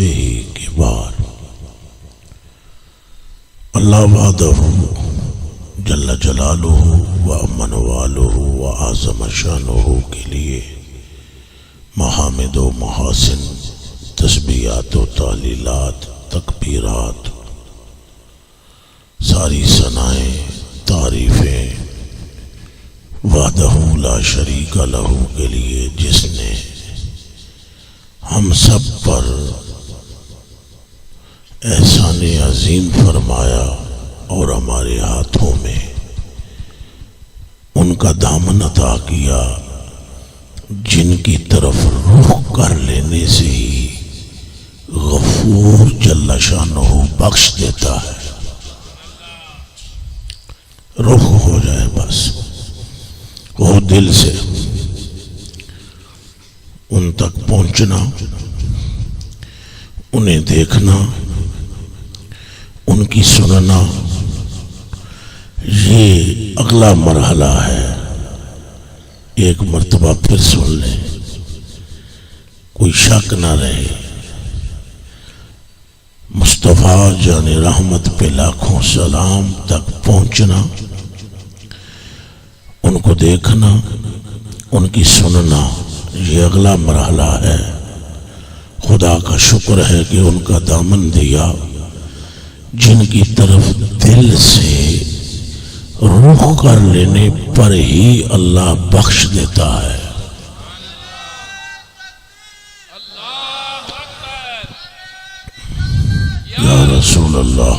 बिही किबार। अल्लाह वहदहू जल्ल जलालुहू व अमन वालुहू व आज़म शानुहु के लिए महामिद व महासिन, तस्बीहात व तालीलात, तकबीरात, सारी सनाएं तारीफ़ें वहदहू ला शरीका लहू के लिए, जिसने हम सब पर एहसान अजीम फरमाया और हमारे हाथों में उनका दामन अता किया, जिनकी तरफ रुख कर लेने से ही गफूर जल्ल शानुहु बख्श देता है। रुख हो जाए बस, वो दिल से उन तक पहुंचना, उन्हें देखना, उनकी सुनना, ये अगला मरहला है। एक मर्तबा फिर सुन लें, कोई शक ना रहे। मुस्तफ़ा जाने रहमत पे लाखों सलाम तक पहुंचना, उनको देखना, उनकी सुनना, ये अगला मरहला है। खुदा का शुक्र है कि उनका दामन दिया, जिनकी तरफ दिल से रुख कर लेने पर ही अल्लाह बख्श देता है। या रसूल अल्लाह,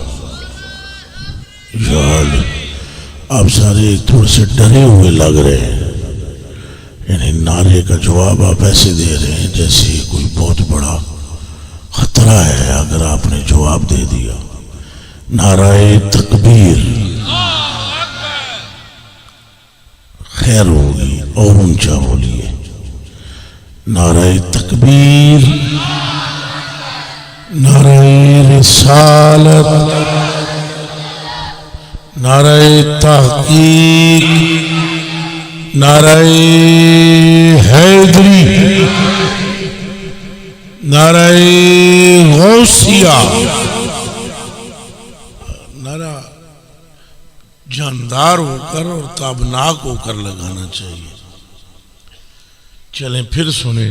या अली। आप सारे थोड़े से डरे हुए लग रहे हैं, यानी नारे का जवाब आप ऐसे दे रहे हैं जैसे कोई बहुत बड़ा खतरा है अगर आपने जवाब दे दिया। नाराए तकबीर, खैर होगी और ऊंचा बोलिए। नाराए तकबीर, नाराए रिसालत, नाराए तहकीक, नाराए हैदरी, नाराए गौसिया। नारा जानदार होकर और ताबनाक होकर लगाना चाहिए। चलें फिर सुने।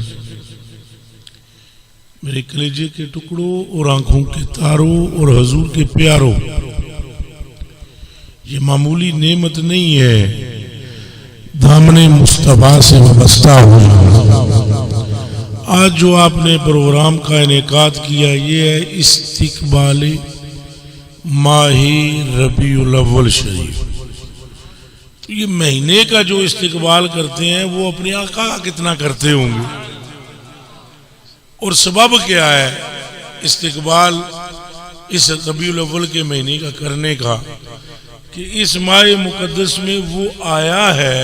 मेरे कलेजे के टुकड़ों और आंखों के तारों और हजूर के प्यारों, ये मामूली नेमत नहीं है दामने मुस्तफा से वाबस्ता हुआ। आज जो आपने प्रोग्राम का इनेकाद किया, ये है इस्तिकबाल माही रबीउल अव्वल शरीफ। तो ये महीने का जो इस्तिकबाल करते हैं वो अपने आका का कितना करते होंगे, और सबब क्या है इस्तिकबाल इस रबीउल अव्वल के महीने का करने का, कि इस माह मुकद्दस में वो आया है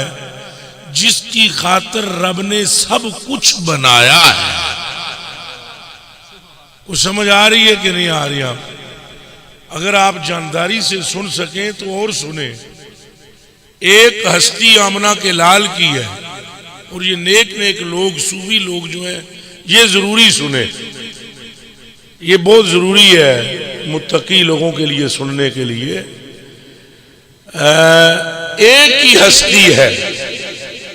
जिसकी खातिर रब ने सब कुछ बनाया है। कुछ समझ आ रही है कि नहीं आ रही? आप अगर आप जानदारी से सुन सकें तो और सुने। एक हस्ती आमना के लाल की है, और ये नेक नेक लोग, सूफी लोग जो हैं, ये जरूरी सुने। ये बहुत जरूरी है मुत्तकी लोगों के लिए सुनने के लिए। एक ही हस्ती है,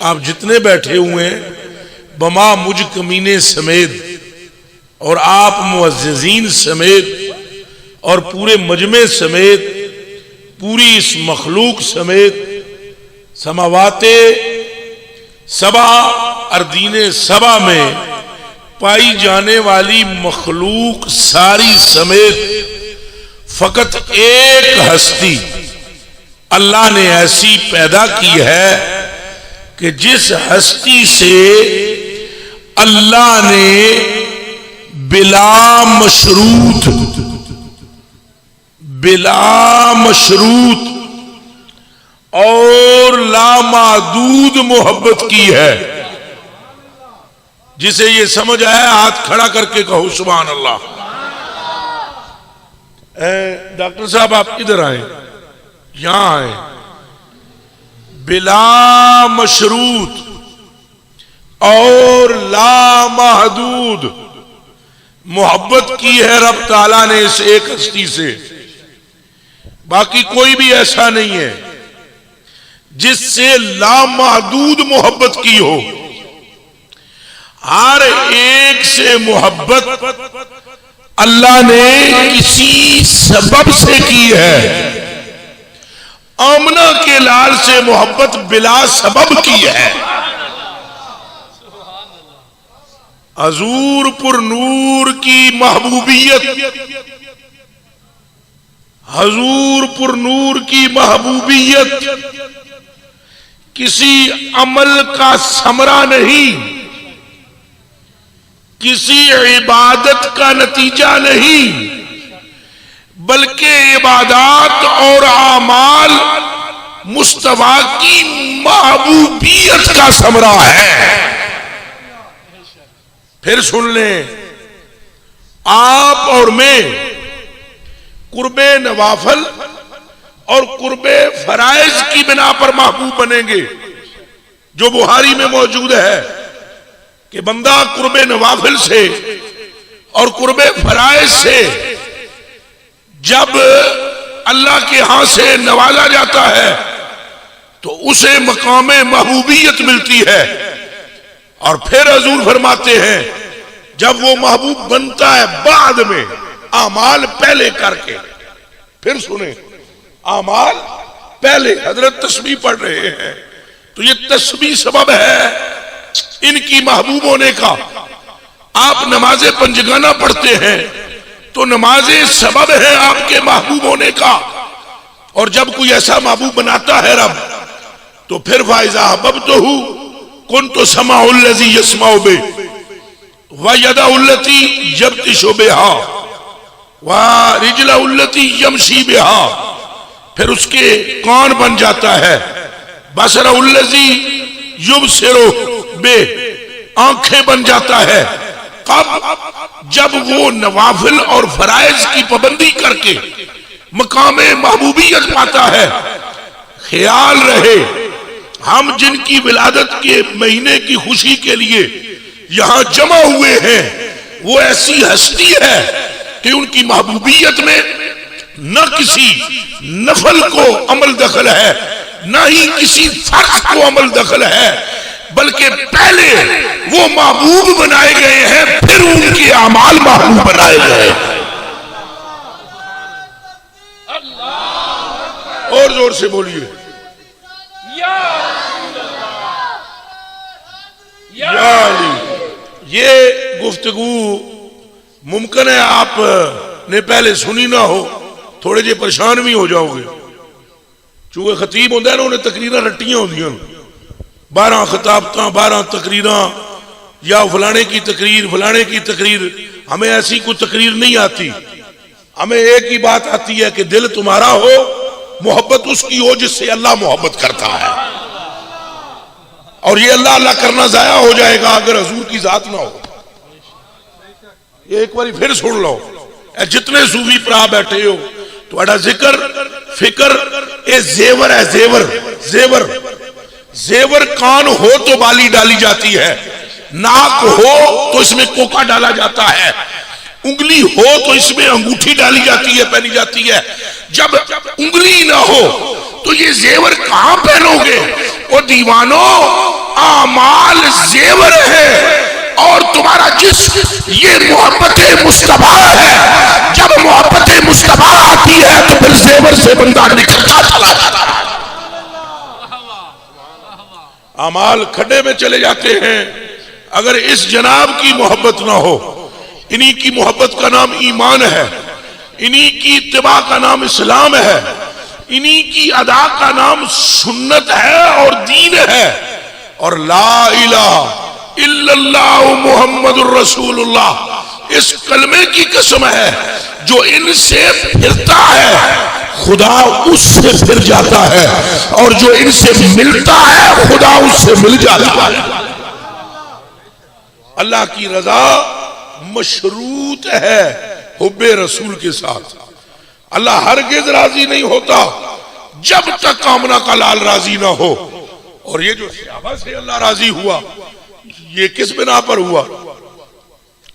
आप जितने बैठे हुए हैं बमा मुझ कमीने समेत, और आप मुअज्जिज़ीन समेत, और पूरे मजमे समेत, पूरी इस मखलूक समेत, समावाते सबा अर्दीने सबा में पाई जाने वाली मखलूक सारी समेत फकत एक हस्ती अल्लाह ने ऐसी पैदा की है कि जिस हस्ती से अल्लाह ने बिला मशरूत और लामादूद मोहब्बत की है। जिसे ये समझ आया हाथ खड़ा करके कहो सुभान अल्लाह। डॉक्टर साहब आप किधर आए, यहां आए। बिला मशरूत और लामहदूद मोहब्बत की है रब ताला ने इस एक हस्ती से, बाकी कोई भी ऐसा नहीं है जिससे लामहदूद मोहब्बत की हो। हर एक से मोहब्बत अल्लाह ने किसी सबब से की है। आमना के लाल से मोहब्बत बिला सबब की है। हजूरपुर नूर की महबूबियत, हजूरपुर नूर की महबूबियत किसी अमल का समरा नहीं, किसी इबादत का नतीजा नहीं, बल्कि इबादत और आमाल मुस्तफा की महबूबियत का समरा है। फिर सुन लें, आप और मैं कुर्बे नवाफल और कुर्बे फराइज की बिना पर महबूब बनेंगे। जो बुहारी में मौजूद है कि बंदा कुर्बे नवाफिल से और कुर्बे फराइज से जब अल्लाह के यहां से नवाजा जाता है तो उसे मकामे महबूबियत मिलती है। और फिर हजूर फरमाते हैं जब वो महबूब बनता है बाद में आमाल पहले करके। फिर सुने, आमाल पहले, हजरत तस्बीह पढ़ रहे हैं तो ये तस्बीह सबब है इनकी महबूब होने का। आप नमाजे पंजगाना पढ़ते हैं तो नमाजें सबब है आपके महबूब होने का। और जब कोई ऐसा महबूब बनाता है रब तो फिर फाइजा हबब तो हूं कुन तो समाउल्लज़ी यस्माउ बे व यदाउल्लती यब्तिशु बिहा व रिजलाउल्लती यमशी बिहा। फिर उसके कान बन जाता है, बसराउल्लज़ी युबसिरु बे, आंखें बन जाता है। कब? जब वो नवाफिल और फराइज की पाबंदी करके मकामे महबूबियत पाता है। ख्याल रहे, हम जिनकी विलादत के महीने की खुशी के लिए यहां जमा हुए हैं वो ऐसी हस्ती है कि उनकी महबूबियत में न किसी नफल को अमल दखल है, न ही किसी फर्ज को अमल दखल है, बल्कि पहले वो महबूब बनाए गए हैं, फिर उनके अमाल महबूब बनाए गए। और जोर से बोलिए, ये गुफ्तगू मुमकिन है आप ने पहले सुनी ना हो, थोड़े जे परेशान भी हो जाओगे। चूंकि खतीब होंगे ना, उन्हें तकरीर रट्टियां होंदियां, 12 खिताबत 12 तकरीर या फलाने की तकरीर फलाने की तकरीर। हमें ऐसी कोई तकरीर नहीं आती। हमें एक ही बात आती है कि दिल तुम्हारा हो, मोहब्बत उसकी हो जिससे अल्लाह मोहब्बत करता है। और ये अल्लाह अल्लाह करना जाया हो जाएगा अगर हजूर की जात ना हो। ये एक बार फिर सुन लो, जितने सूफी परा बैठे हो, तुम्हारा जिक्र फिक्र ये जेवर है। जेवर जेवर जेवर कान हो तो बाली डाली जाती है, नाक हो तो इसमें कोका डाला जाता है, उंगली हो तो इसमें अंगूठी डाली जाती है, पहनी जाती है। जब उंगली ना हो तो ये जेवर कहां पहनोगे? वो दीवानों, आमाल जेवर है और तुम्हारा जिस्म ये मोहब्बत मुस्तफा है। जब मोहब्बत मुस्तफा आती है तो फिर जेवर से बंदा निकलता चला जाता है। आमाल खड्डे में चले जाते हैं अगर इस जनाब की मोहब्बत ना हो। इन्हीं की मोहब्बत का नाम ईमान है, इन्हीं की इत्तिबा का नाम इस्लाम है, इन्हीं की अदा का नाम सुन्नत है और दीन है। और ला इलाहा इल्लल्लाह मुहम्मदुर रसूलुल्लाह इस कलमे की कसम है, जो इनसे फिरता है खुदा उससे फिर जाता है, और जो इनसे मिलता है खुदा उससे मिल जाता है। अल्लाह की रजा मशरूत है हुब्बे रसूल के साथ। अल्लाह हरगिज राजी नहीं होता जब तक आमना का लाल राजी ना हो। और ये जो सहाबा से अल्लाह राजी हुआ, ये किस बिना पर हुआ?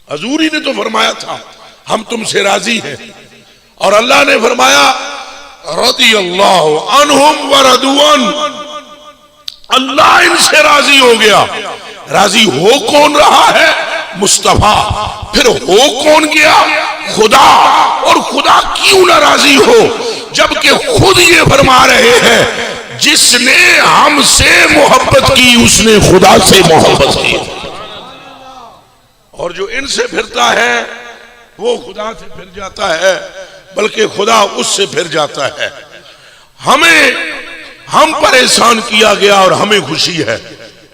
हजूरी ने तो फरमाया था हम तुमसे राजी हैं, और अल्लाह ने फरमाया रदियल्लाहु अन्हुम व रदुअन, अल्लाह इनसे राजी हो गया। राजी हो कौन रहा है? मुस्तफा। फिर हो कौन गया? खुदा। और खुदा क्यों ना राजी हो, जबकि खुद ये फरमा रहे हैं जिसने हमसे मोहब्बत की उसने खुदा से मोहब्बत की, और जो इनसे फिरता है वो खुदा से फिर जाता है, बल्कि खुदा उससे फिर जाता है। हम परेशान किया गया और हमें खुशी है।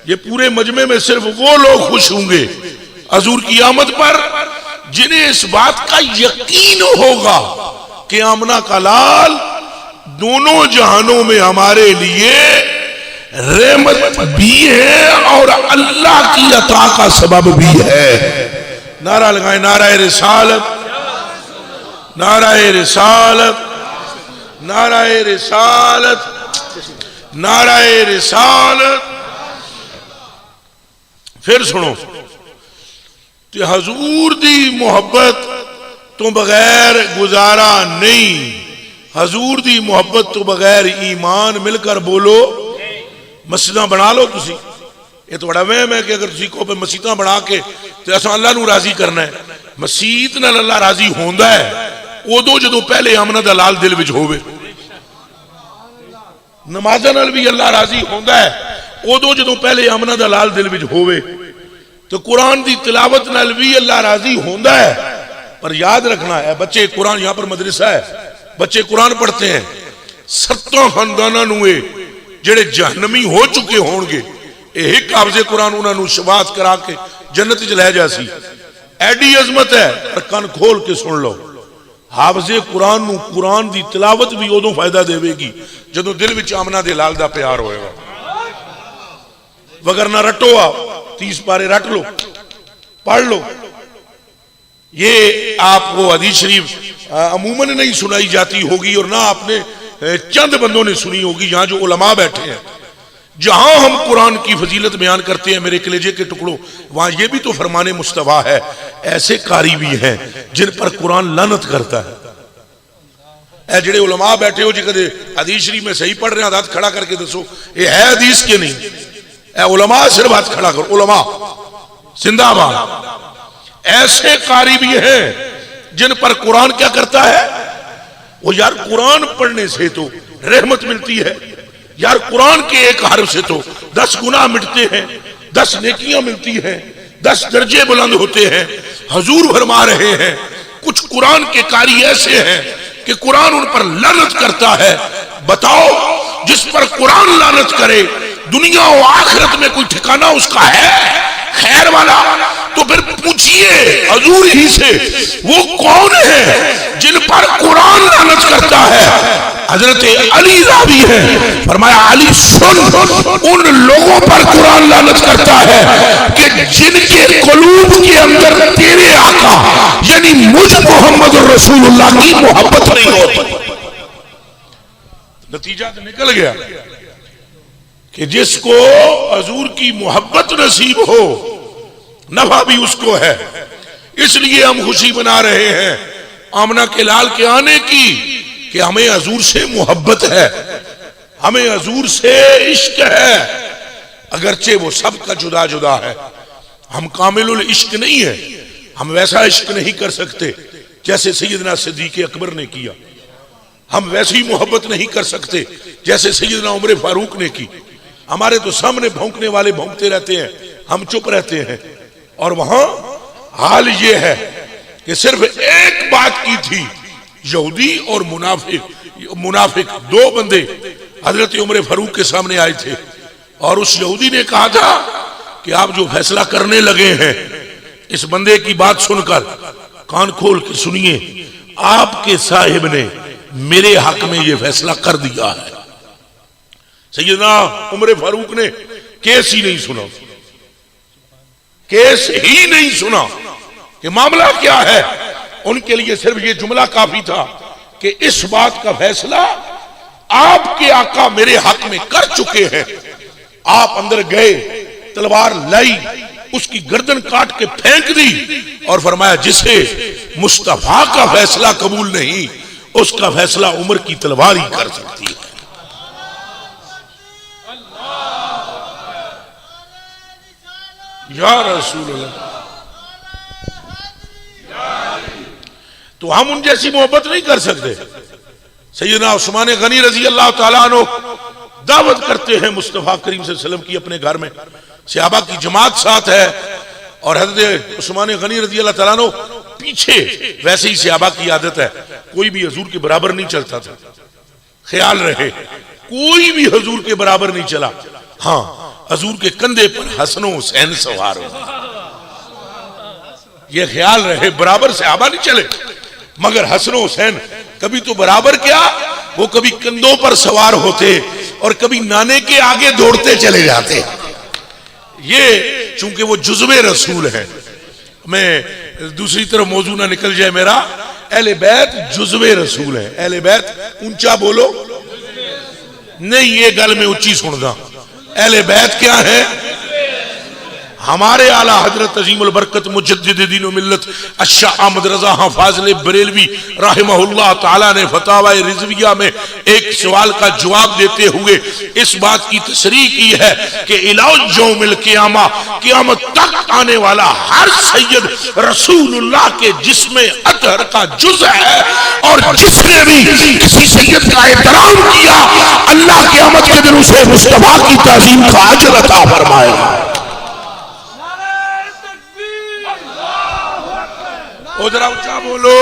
ये पूरे मजमे में सिर्फ वो लोग खुश होंगे हजूर की आमद पर जिन्हें इस बात का यकीन होगा कि आमना का लाल दोनों जहानों में हमारे लिए रहमत भी है और अल्लाह की अता का सबब भी है। नारा लगाए नाराए रिसालत, नाराए रिसालत, नाराए रिसालत, नाराए रिसालत। फिर सुनो कि हजूर दी मोहब्बत तो बगैर गुजारा नहीं, हजूर दी मोहब्बत तो बगैर ईमान मिलकर बोलो मस्जिदां बना लो तुसी। ये तो बड़ा वहम है कि अगर तुसी को मस्जिदां बना के तो असां अल्लाह नूं राजी करना है। मसीत नाल अल्लाह राजी होंदा है उदों जदों पहले आमना दा लाल दिल विच होवे। नमाज़ां नाल भी अल्लाह राजी होंदा है उदों जदों पहले आमना दा लाल दिल विच होवे। तो कुरान की तिलावत नाल भी अल्लाह राजी होंदा है। पर याद रखना है बच्चे, कुरान यहां पर मदरसा है, बच्चे कुरान पढ़ते हैं। 70 खानदानां नूं जेड़े जहन्नमी हो चुके होणगे यही काबजे कुरान उन्होंने शफाअत करा के जन्नत च लै जासी। एडी अजमत है, पर कन खोल के सुन लो। हाफजे कुरान नूं कुरान की तिलावत भी उदों फायदा देवेगी जदों दिल विच आमना दे लाल दा प्यार होएगा। वगरना रटो आ 30 पारे रट लो, पढ़ लो। ये आपको हदीस शरीफ अमूमन नहीं सुनाई जाती होगी और ना आपने चंद बंदों ने सुनी होगी। यहां जो उलमा बैठे हैं, जहां हम कुरान की फजीलत बयान करते हैं मेरे कलेजे के टुकड़ों, वहां ये भी तो फरमाने मुस्तफा है ऐसे कारी भी हैं जिन पर कुरान लानत करता है। ए जेड़े उलमा बैठे हो जी कदे हदीस शरीफ में सही पढ़ रहे हैं, हाथ खड़ा करके दसो ये है हदीस के नहीं। ए उलमा सिर्फ हाथ खड़ा करो, उलमा जिंदाबाद। ऐसे कारी भी हैं जिन पर कुरान क्या करता है? वो यार कुरान पढ़ने से तो रहमत मिलती है, यार कुरान के एक हर्फ से तो 10 गुनाह मिटते हैं, 10 नेकियां मिलती हैं, 10 दर्जे बुलंद होते हैं। हजूर फरमा रहे हैं कुछ कुरान के कारी ऐसे हैं कि कुरान उन पर लानत करता है। बताओ जिस पर कुरान लानत करे दुनिया और आखिरत में कोई ठिकाना उसका है खैर वाला? तो फिर पूछिए हजूर ही से वो कौन है जिन पर कुरान लानत करता है? हजरत अली रावी है, फरमाया अली सुन उन लोगों पर कुरान लानत करता है कि जिनके कुलूब के अंदर तेरे आका यानी मुझ मोहम्मद रसूलुल्लाह की मोहब्बत नहीं होती। नतीजा तो निकल गया कि जिसको हजूर की मोहब्बत नसीब हो नफा भी उसको है। इसलिए हम खुशी मना रहे हैं आमना के लाल के आने की कि हमें हजूर से मोहब्बत है, हमें हजूर से इश्क है, अगरचे वो सबका जुदा जुदा है। हम कामिलुल इश्क नहीं है, हम वैसा इश्क नहीं कर सकते जैसे सैयदना सिद्दीक अकबर ने किया, हम वैसी मोहब्बत नहीं कर सकते जैसे सैयदना उमर फारूक ने की। हमारे तो सामने भौंकने वाले भौंकते रहते हैं, हम चुप रहते हैं। और वहां हाल ये है कि सिर्फ एक बात की थी, यहूदी और मुनाफिक 2 बंदे हजरत उमर फारूक के सामने आए थे और उस यहूदी ने कहा था कि आप जो फैसला करने लगे हैं इस बंदे की बात सुनकर कान खोल के सुनिए, आपके साहिब ने मेरे हक में यह फैसला कर दिया है। सैयदना उमर फारूक ने केस ही नहीं सुना, केस ही नहीं सुना कि मामला क्या है। उनके लिए सिर्फ ये जुमला काफी था कि इस बात का फैसला आपके आका मेरे हक में कर चुके हैं। आप अंदर गए, तलवार लाई, उसकी गर्दन काट के फेंक दी और फरमाया जिसे मुस्तफा का फैसला कबूल नहीं उसका फैसला उमर की तलवार ही कर सकती है। या रसूल अल्लाह, तो हम उन जैसी मोहब्बत नहीं कर सकते। सैयदना उस्मान गनी रजी अल्लाह तआला अन्हु दावत करते हैं मुस्तफा करीम सल्लल्लाहु अलैहि वसल्लम की अपने घर में, सहाबा की जमात साथ है और हज़रत उस्मान गनी रजी अल्लाह तआला अन्हु पीछे। वैसे ही सहाबा की आदत है, कोई भी हुजूर के बराबर नहीं चलता था, ख्याल रहे कोई भी हुजूर के बराबर नहीं चला। हाँ, हुजूर के कंधे पर हसन हुसैन सवार हो, ये ख्याल रहे, बराबर सहाबा नहीं चले, मगर हसन हुसैन कभी तो बराबर क्या, वो कभी कंधों पर सवार होते और कभी नाने के आगे दौड़ते चले जाते। ये चूंकि वो जुज़्वे रसूल है, मैं दूसरी तरफ मौजू ना निकल जाए मेरा, अहले बैत जुज़्वे रसूल है। अहले बैत ऊंचा बोलो नहीं, ये गल में ऊंची सुनदा। अहले बैत क्या है? हमारे आला हजरत अजीमुल बरकत मुजद्दिद दीन व मिल्लत अशा अहमद रजा फाज़िल बरेलवी रहमहुल्लाह ताला ने फतावा रिजविया में एक सवाल का जवाब देते हुए इस बात की तशरीह की है कि इलाउल क़ियामा, क़ियामत तक आने वाला हर सैयद रसूलुल्लाह के जिस्म अतहर का जुज़ है, और जिसने भी किसी सैयद का एहतराम किया अल्लाह क़ियामत के दिन उसे मुस्तफा की ताज़ीम का अजर अता फरमाएगा। ओ जरा ऊंचा बोलो।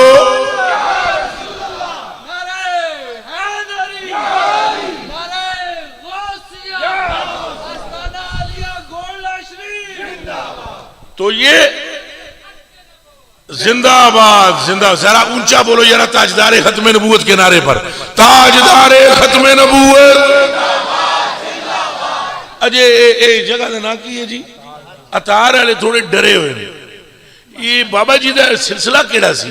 तो ये जिंदाबाद जिंदा, जरा ऊंचा बोलो जरा, ताजदारे खत्मे नबूवत के नारे पर, ताजदारे खत्मे नबूवत। अजय ए जगह ना की है जी, अतार वाले थोड़े डरे हुए ने। ये बाबा जी का सिलसिला केड़ा सी?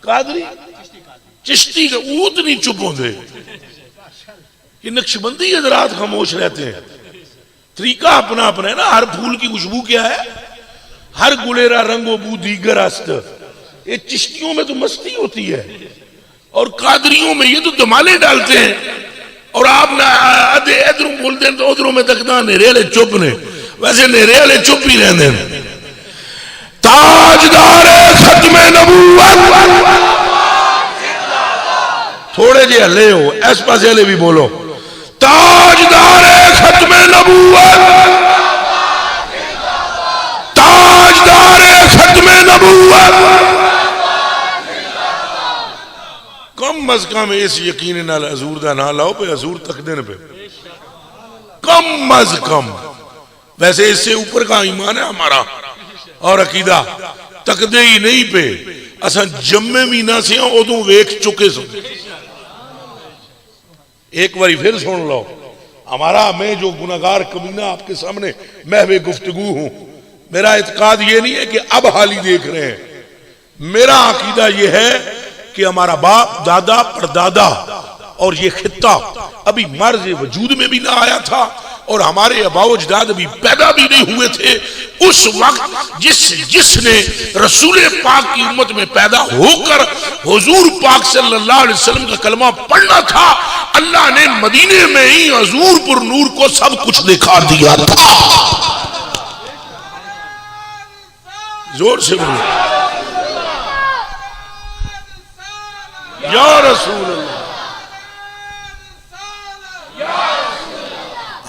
कादरी चिश्ती का ऊत नहीं चुप होते, ये नक्शबंदी हजरात खामोश रहते हैं। तरीका अपना अपना है ना, हर फूल की खुशबू क्या है, हर गुलेरा रंगो बू दीगर अस्त। ये चिश्तियों में तो मस्ती होती है और कादरियों में ये तो धमाले डालते हैं, और आप ना इधरों बोलते हैं तो उधरों में तकदा नेरे वाले चुप ने, वैसे नेरे वाले चुप ही रहते हैं। ताजदारे खत्मे नबूवत, थोड़े जे हले हो इस पासे हले भी बोलो, ताजदारे खत्मे नबूवत, ताजदारे खत्मे नबूवत। कम अज कम इस यकीन नाल हजूर दा ना लाओ पे हजूर तकदे पे, कम अज कम। वैसे इससे ऊपर का ईमान है हमारा और अकीदा, तकदे ही नहीं पे, असा जम्मे भी ना से उदों वेख चुके सो। एक बारी फिर सुन लो, हमारा मैं जो गुनाहगार कमीना आपके सामने महवे गुफ्तगू हूं, मेरा इत्काद ये नहीं है कि अब हाल ही देख रहे हैं, मेरा अकीदा ये है कि हमारा बाप दादा परदादा और ये खित्ता अभी मर्ज वजूद में भी ना आया था और हमारे अबाओ अजदाद अभी पैदा भी नहीं हुए थे उस वक्त जिसने रसूल पाक की उम्मत में पैदा होकर हुजूर पाक सल्लल्लाहु अलैहि वसल्लम का कलमा पढ़ना था। अल्लाह ने मदीने में ही हुजूर पर नूर को सब कुछ दिखा दिया था। जोर से बोलो या रसूल अल्लाह।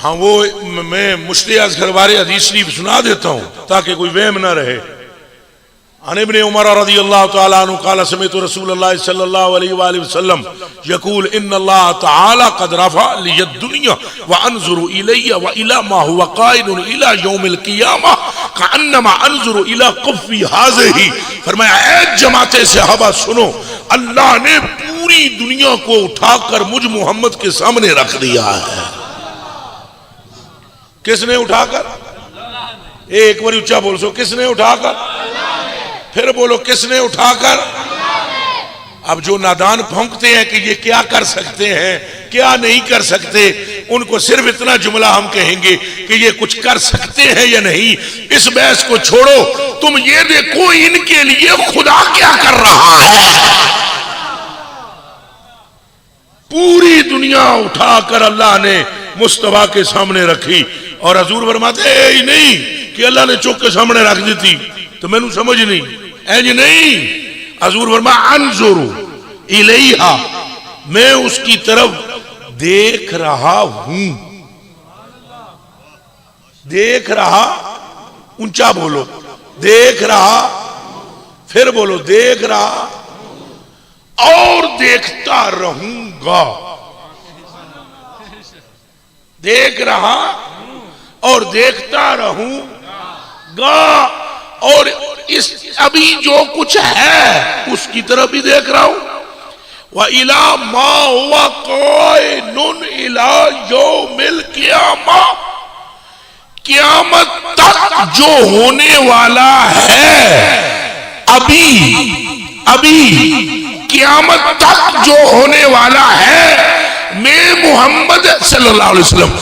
हाँ, वो मैं मुश्ते असगर बारे हदीस शरीफ सुना देता हूँ ताकि कोई वहम ना रहे। अन इब्न उमर रज़ियल्लाहु तआला अन्हु क़ाल समिअतु रसूलल्लाह सल्लल्लाहु अलैहि वसल्लम यक़ूल इन्नल्लाह तआला क़द रफ़अ लियद दुनिया व अनज़ुरु इलैया व इला मा हुवा क़ाइदुन इला यौमिल क़ियामा कअन्नमा अनज़ुरु इला क़फ़ी हाज़िही। फरमाया ऐ जमाते सहाबा सुनो, अल्लाह ने पूरी दुनिया को उठाकर मुझ मोहम्मद के सामने रख दिया है। किसने उठाकर? एक बार ऊंचा बोल सो, किसने उठाकर? फिर बोलो किसने उठाकर? अब जो नादान भौंकते हैं कि ये क्या कर सकते हैं क्या नहीं कर सकते, उनको सिर्फ इतना जुमला हम कहेंगे कि ये कुछ कर सकते हैं या नहीं। इस बहस को छोड़ो, तुम ये देखो इनके लिए खुदा क्या कर रहा है। पूरी दुनिया उठाकर अल्लाह ने मुस्तफा के सामने रखी और हजूर फरमाते ही नहीं कि अल्लाह ने चौक के सामने रख दी थी तो मैनू समझ नहीं, ऐज नहीं। हजूर फरमा अनजुरु इलैहा, मैं उसकी तरफ देख रहा हूं। देख रहा, ऊंचा बोलो, देख रहा, फिर बोलो देख रहा, और देखता रहूंगा। देख रहा और देखता रहूंगा, और इस अभी जो कुछ है उसकी तरफ भी देख रहा हूं। व इला मा हुआ काइनुन इला यौमिल क़ियामा, क़यामत तक जो होने वाला है, अभी क़यामत तक जो होने वाला है, मैं मोहम्मद सल्लल्लाहु अलैहि वसल्लम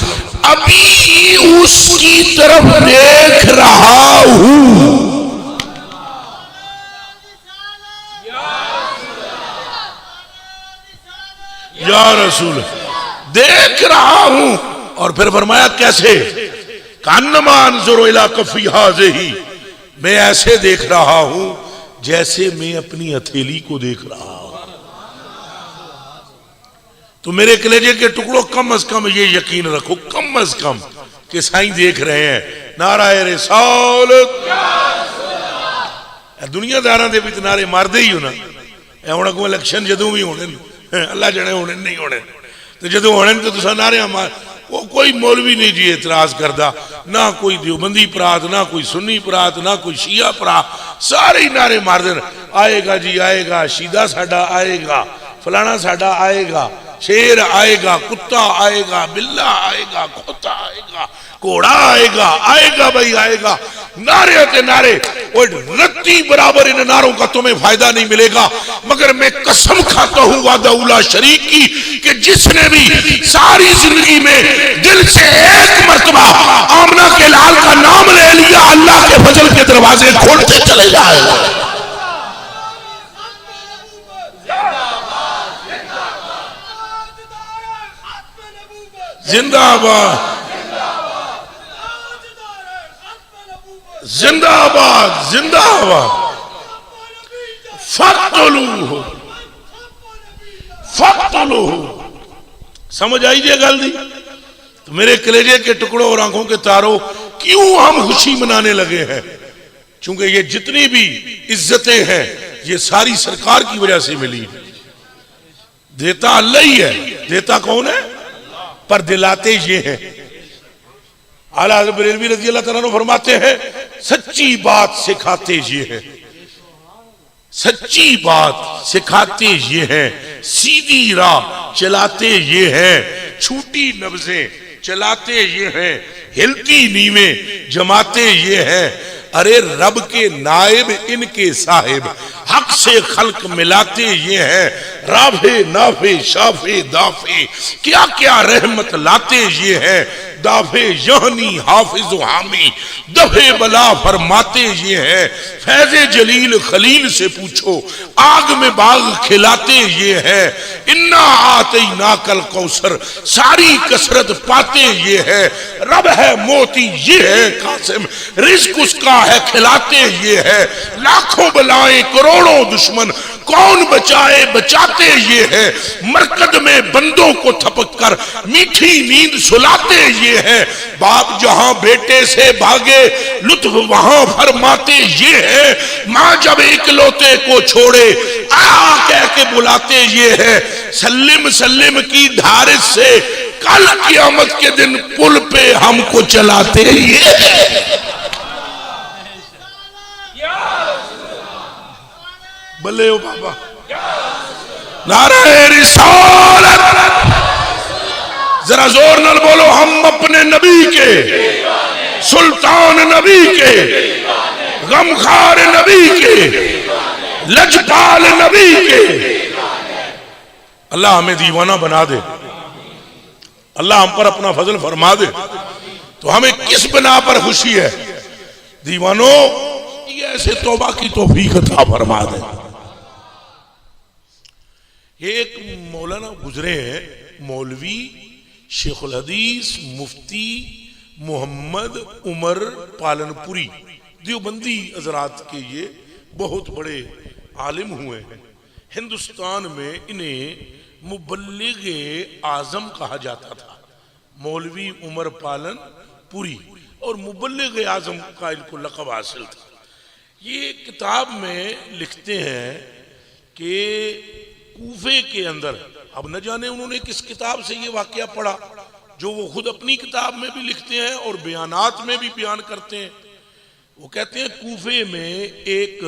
अभी उसकी तरफ देख रहा हूं। या रसूल, देख रहा हूं। और फिर फरमाया कैसे, कान्नमान ज़ुरु इला कफ़ी हाज़िही, मैं ऐसे देख रहा हूं जैसे मैं अपनी हथेली को देख रहा हूं। तो मेरे कलेजे के टुकड़ों, कम अज कम ये यकीन रखो, कम अज कम कि साईं देख रहे हैं। नाराए रिसालत, दुनियादारां दे विच नारे मारदे ही हो ना। हुण अगों इलेक्शन जदों भी होने, अल्लाह जाने होने नहीं होने, तो जदों होने तो तुसां नारे मार, वो कोई मौलवी नहीं जी एतराज करदा, ना कोई देवबंदी परात, ना कोई सुन्नी परात, ना कोई शिया परात, सारे ही नारे मार देन, आएगा जी आएगा, शीदा साडा आएगा, फलाना साडा आएगा, शेर आएगा, कुत्ता आएगा, बिल्ला आएगा, खोता आएगा, घोड़ा आएगा, आएगा भाई आएगा। नारे ते नारे, और रत्ती बराबर इन नारों का तुम्हें फायदा नहीं मिलेगा। मगर मैं कसम खाता हूं वादा शरीक की कि जिसने भी सारी जिंदगी में दिल से एक मर्तबा आमना के लाल का नाम ले लिया, अल्लाह के फजल के दरवाजे खोलते चले जाएगा। जिंदाबाद, जिंदाबाद, जिंदाबाद। फक्तलूहु, फक्तलूहु। समझ आई जे गल दी? तो मेरे कलेजे के टुकड़ों और आंखों के तारों, क्यों हम खुशी मनाने लगे हैं? क्योंकि ये जितनी भी इज्जतें हैं ये सारी सरकार की वजह से मिली। देता अल्लाह ही है। देता कौन है? पर दिलाते ये हैं। आला हज़रत बरेलवी रज़ी अल्लाह तआला अन्हु फरमाते हैं, सच्ची बात सिखाते ये हैं, सच्ची बात सिखाते ये हैं, सीधी राह चलाते ये हैं, छूटी नब्ज़ें चलाते ये हैं, हिलती नीवें जमाते ये हैं। अरे रब के नायब इनके साहिब, हक से खल्क मिलाते ये हैं, राफे नाफे शाफे दाफे, क्या क्या रहमत लाते ये हैं, दाफे यहनी हाफिज हामी, दफे बला फरमाते ये हैं। फैज़े जलील खलील से पूछो, आग में बाग खिलाते ये हैं। इन्ना आते ना कल कौसर, सारी कसरत पाते ये हैं। रब है मोती ये है कासिम, रिज़्क उसका है खिलाते ये है। लाखों बलाएं करोड़ों दुश्मन, कौन बचाए बचाते ये है। मरकद में बंदों को थपक कर मीठी नींद सुलाते ये है। बाप जहां बेटे से भागे लुत्फ वहां फरमाते ये है। माँ जब इकलौते को छोड़े आ कह के बुलाते ये है। सल्लिम सल्लिम की धार से कल क़यामत के दिन पुल पे हमको चलाते ये है। बल्ले ओ बाबा, नारे रिसालत, जरा जोर नाल बोलो, हम अपने नबी के, सुल्तान नबी के, गमखार नबी के, लजपाल नबी के। अल्लाह हमें दीवाना बना दे। अल्लाह हम पर अपना फजल फरमा दे। तो हमें किस बिना पर खुशी है दीवानों, ये ऐसे तौबा की तौफीक अता फरमा दे। ये एक मौलाना गुजरे हैं, मौलवी शेखुल हदीस मुफ्ती मोहम्मद उमर पालनपुरी, देवबंदी हजरात के ये बहुत बड़े आलिम हुए हैं। हिंदुस्तान में इन्हें मुबल्लिग आजम कहा जाता था, मौलवी उमर पालनपुरी, और मुबल्लिग आजम का इनको लक़ब हासिल था। ये किताब में लिखते हैं कि कूफे के अंदर, अब न जाने उन्होंने किस किताब से ये वाकया पढ़ा, जो वो खुद अपनी किताब में भी लिखते हैं और बयानात में भी बयान करते हैं। वो कहते हैं कूफे में एक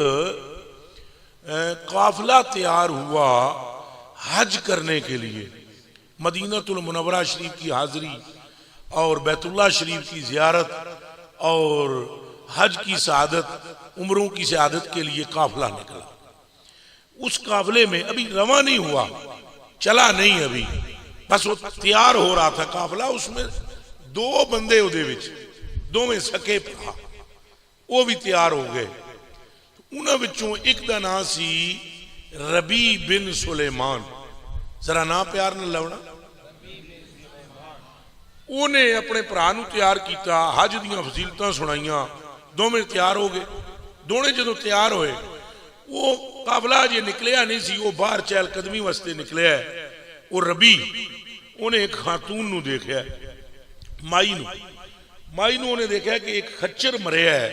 काफिला तैयार हुआ हज करने के लिए, मदीनतुल मुनव्वरा शरीफ की हाजिरी और बैतुल्लाह शरीफ की जियारत और हज की शहादत, उम्रों की शहादत के लिए काफिला निकला। उस काफिले में अभी रवा नहीं हुआ, चला नहीं अभी, बस वो तैयार हो रहा था काफिला। उसमें दो बंदे उहदे विच, दोवें सके भरा, वो भी तैयार हो गए। उन्हां विचों एक दा नाम सी रबी बिन सुलेमान, जरा ना प्यार न लाउणा। उन्हें अपने भरा नूं तैयार किया, हज दीयां फजीलतां सुनाइयां, दोवें तैयार हो गए। दोने जदों तैयार होए, वो काफिला जे निकलिया नहीं सी, वो बाहर चहलकदमी वास्ते निकलिया। वो रबी उन्हें एक खातून नूं देखिया, माई नूं उन्हें देखा कि एक खच्चर मरिया है,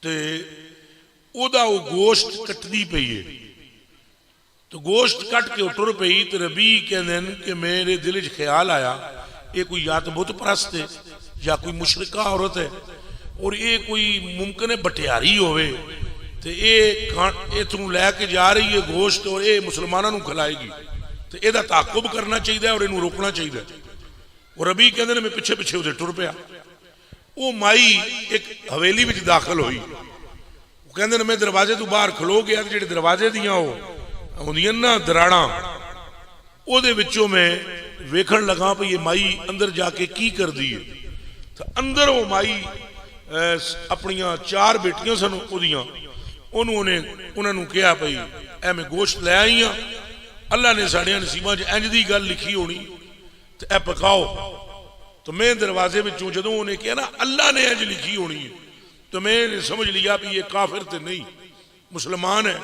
ते ओदा वो गोश्त कटदी पई है। तो गोश्त कट के टुर पई, तो रबी कहंदे कि मेरे दिल च ख्याल आया, ये कोई या तो बुत परस्त है या कोई मुशरिका औरत है, और ये कोई मुमकिन है बटियारी होवे, तो ये तू लैके जा रही है गोश्त और ये मुसलमानों को खिलाएगी, तो यदा ताकुब करना चाहिए और इनू रोकना चाहिए। और रबी कहते मैं पिछे पिछे उधर टुर पाया। वो माई एक हवेली में दाखिल हुई, कहते मैं दरवाजे तो बाहर खलो गया, जो दरवाजे दियाँ होंदियां ना दराड़ा, ਉਹਦੇ ਵਿੱਚੋਂ मैं वेखण लगा भी ये माई अंदर जाके की कर दी है। तो अंदर वो माई अपनिया 4 बेटियां सन उहदियां, उन्होंने कहा भाई ऐ मैं गोश्त लै आई हाँ, अल्लाह ने साड़िया नसीबा च इंज दी गल लिखी होनी, तो ऐ पकाओ। तो मैं दरवाजे विचों जदों उन्हें कहा ना अल्लाह ने इंज लिखी होनी है, तो मैंने समझ लिया भी ये काफिर तो नहीं मुसलमान है,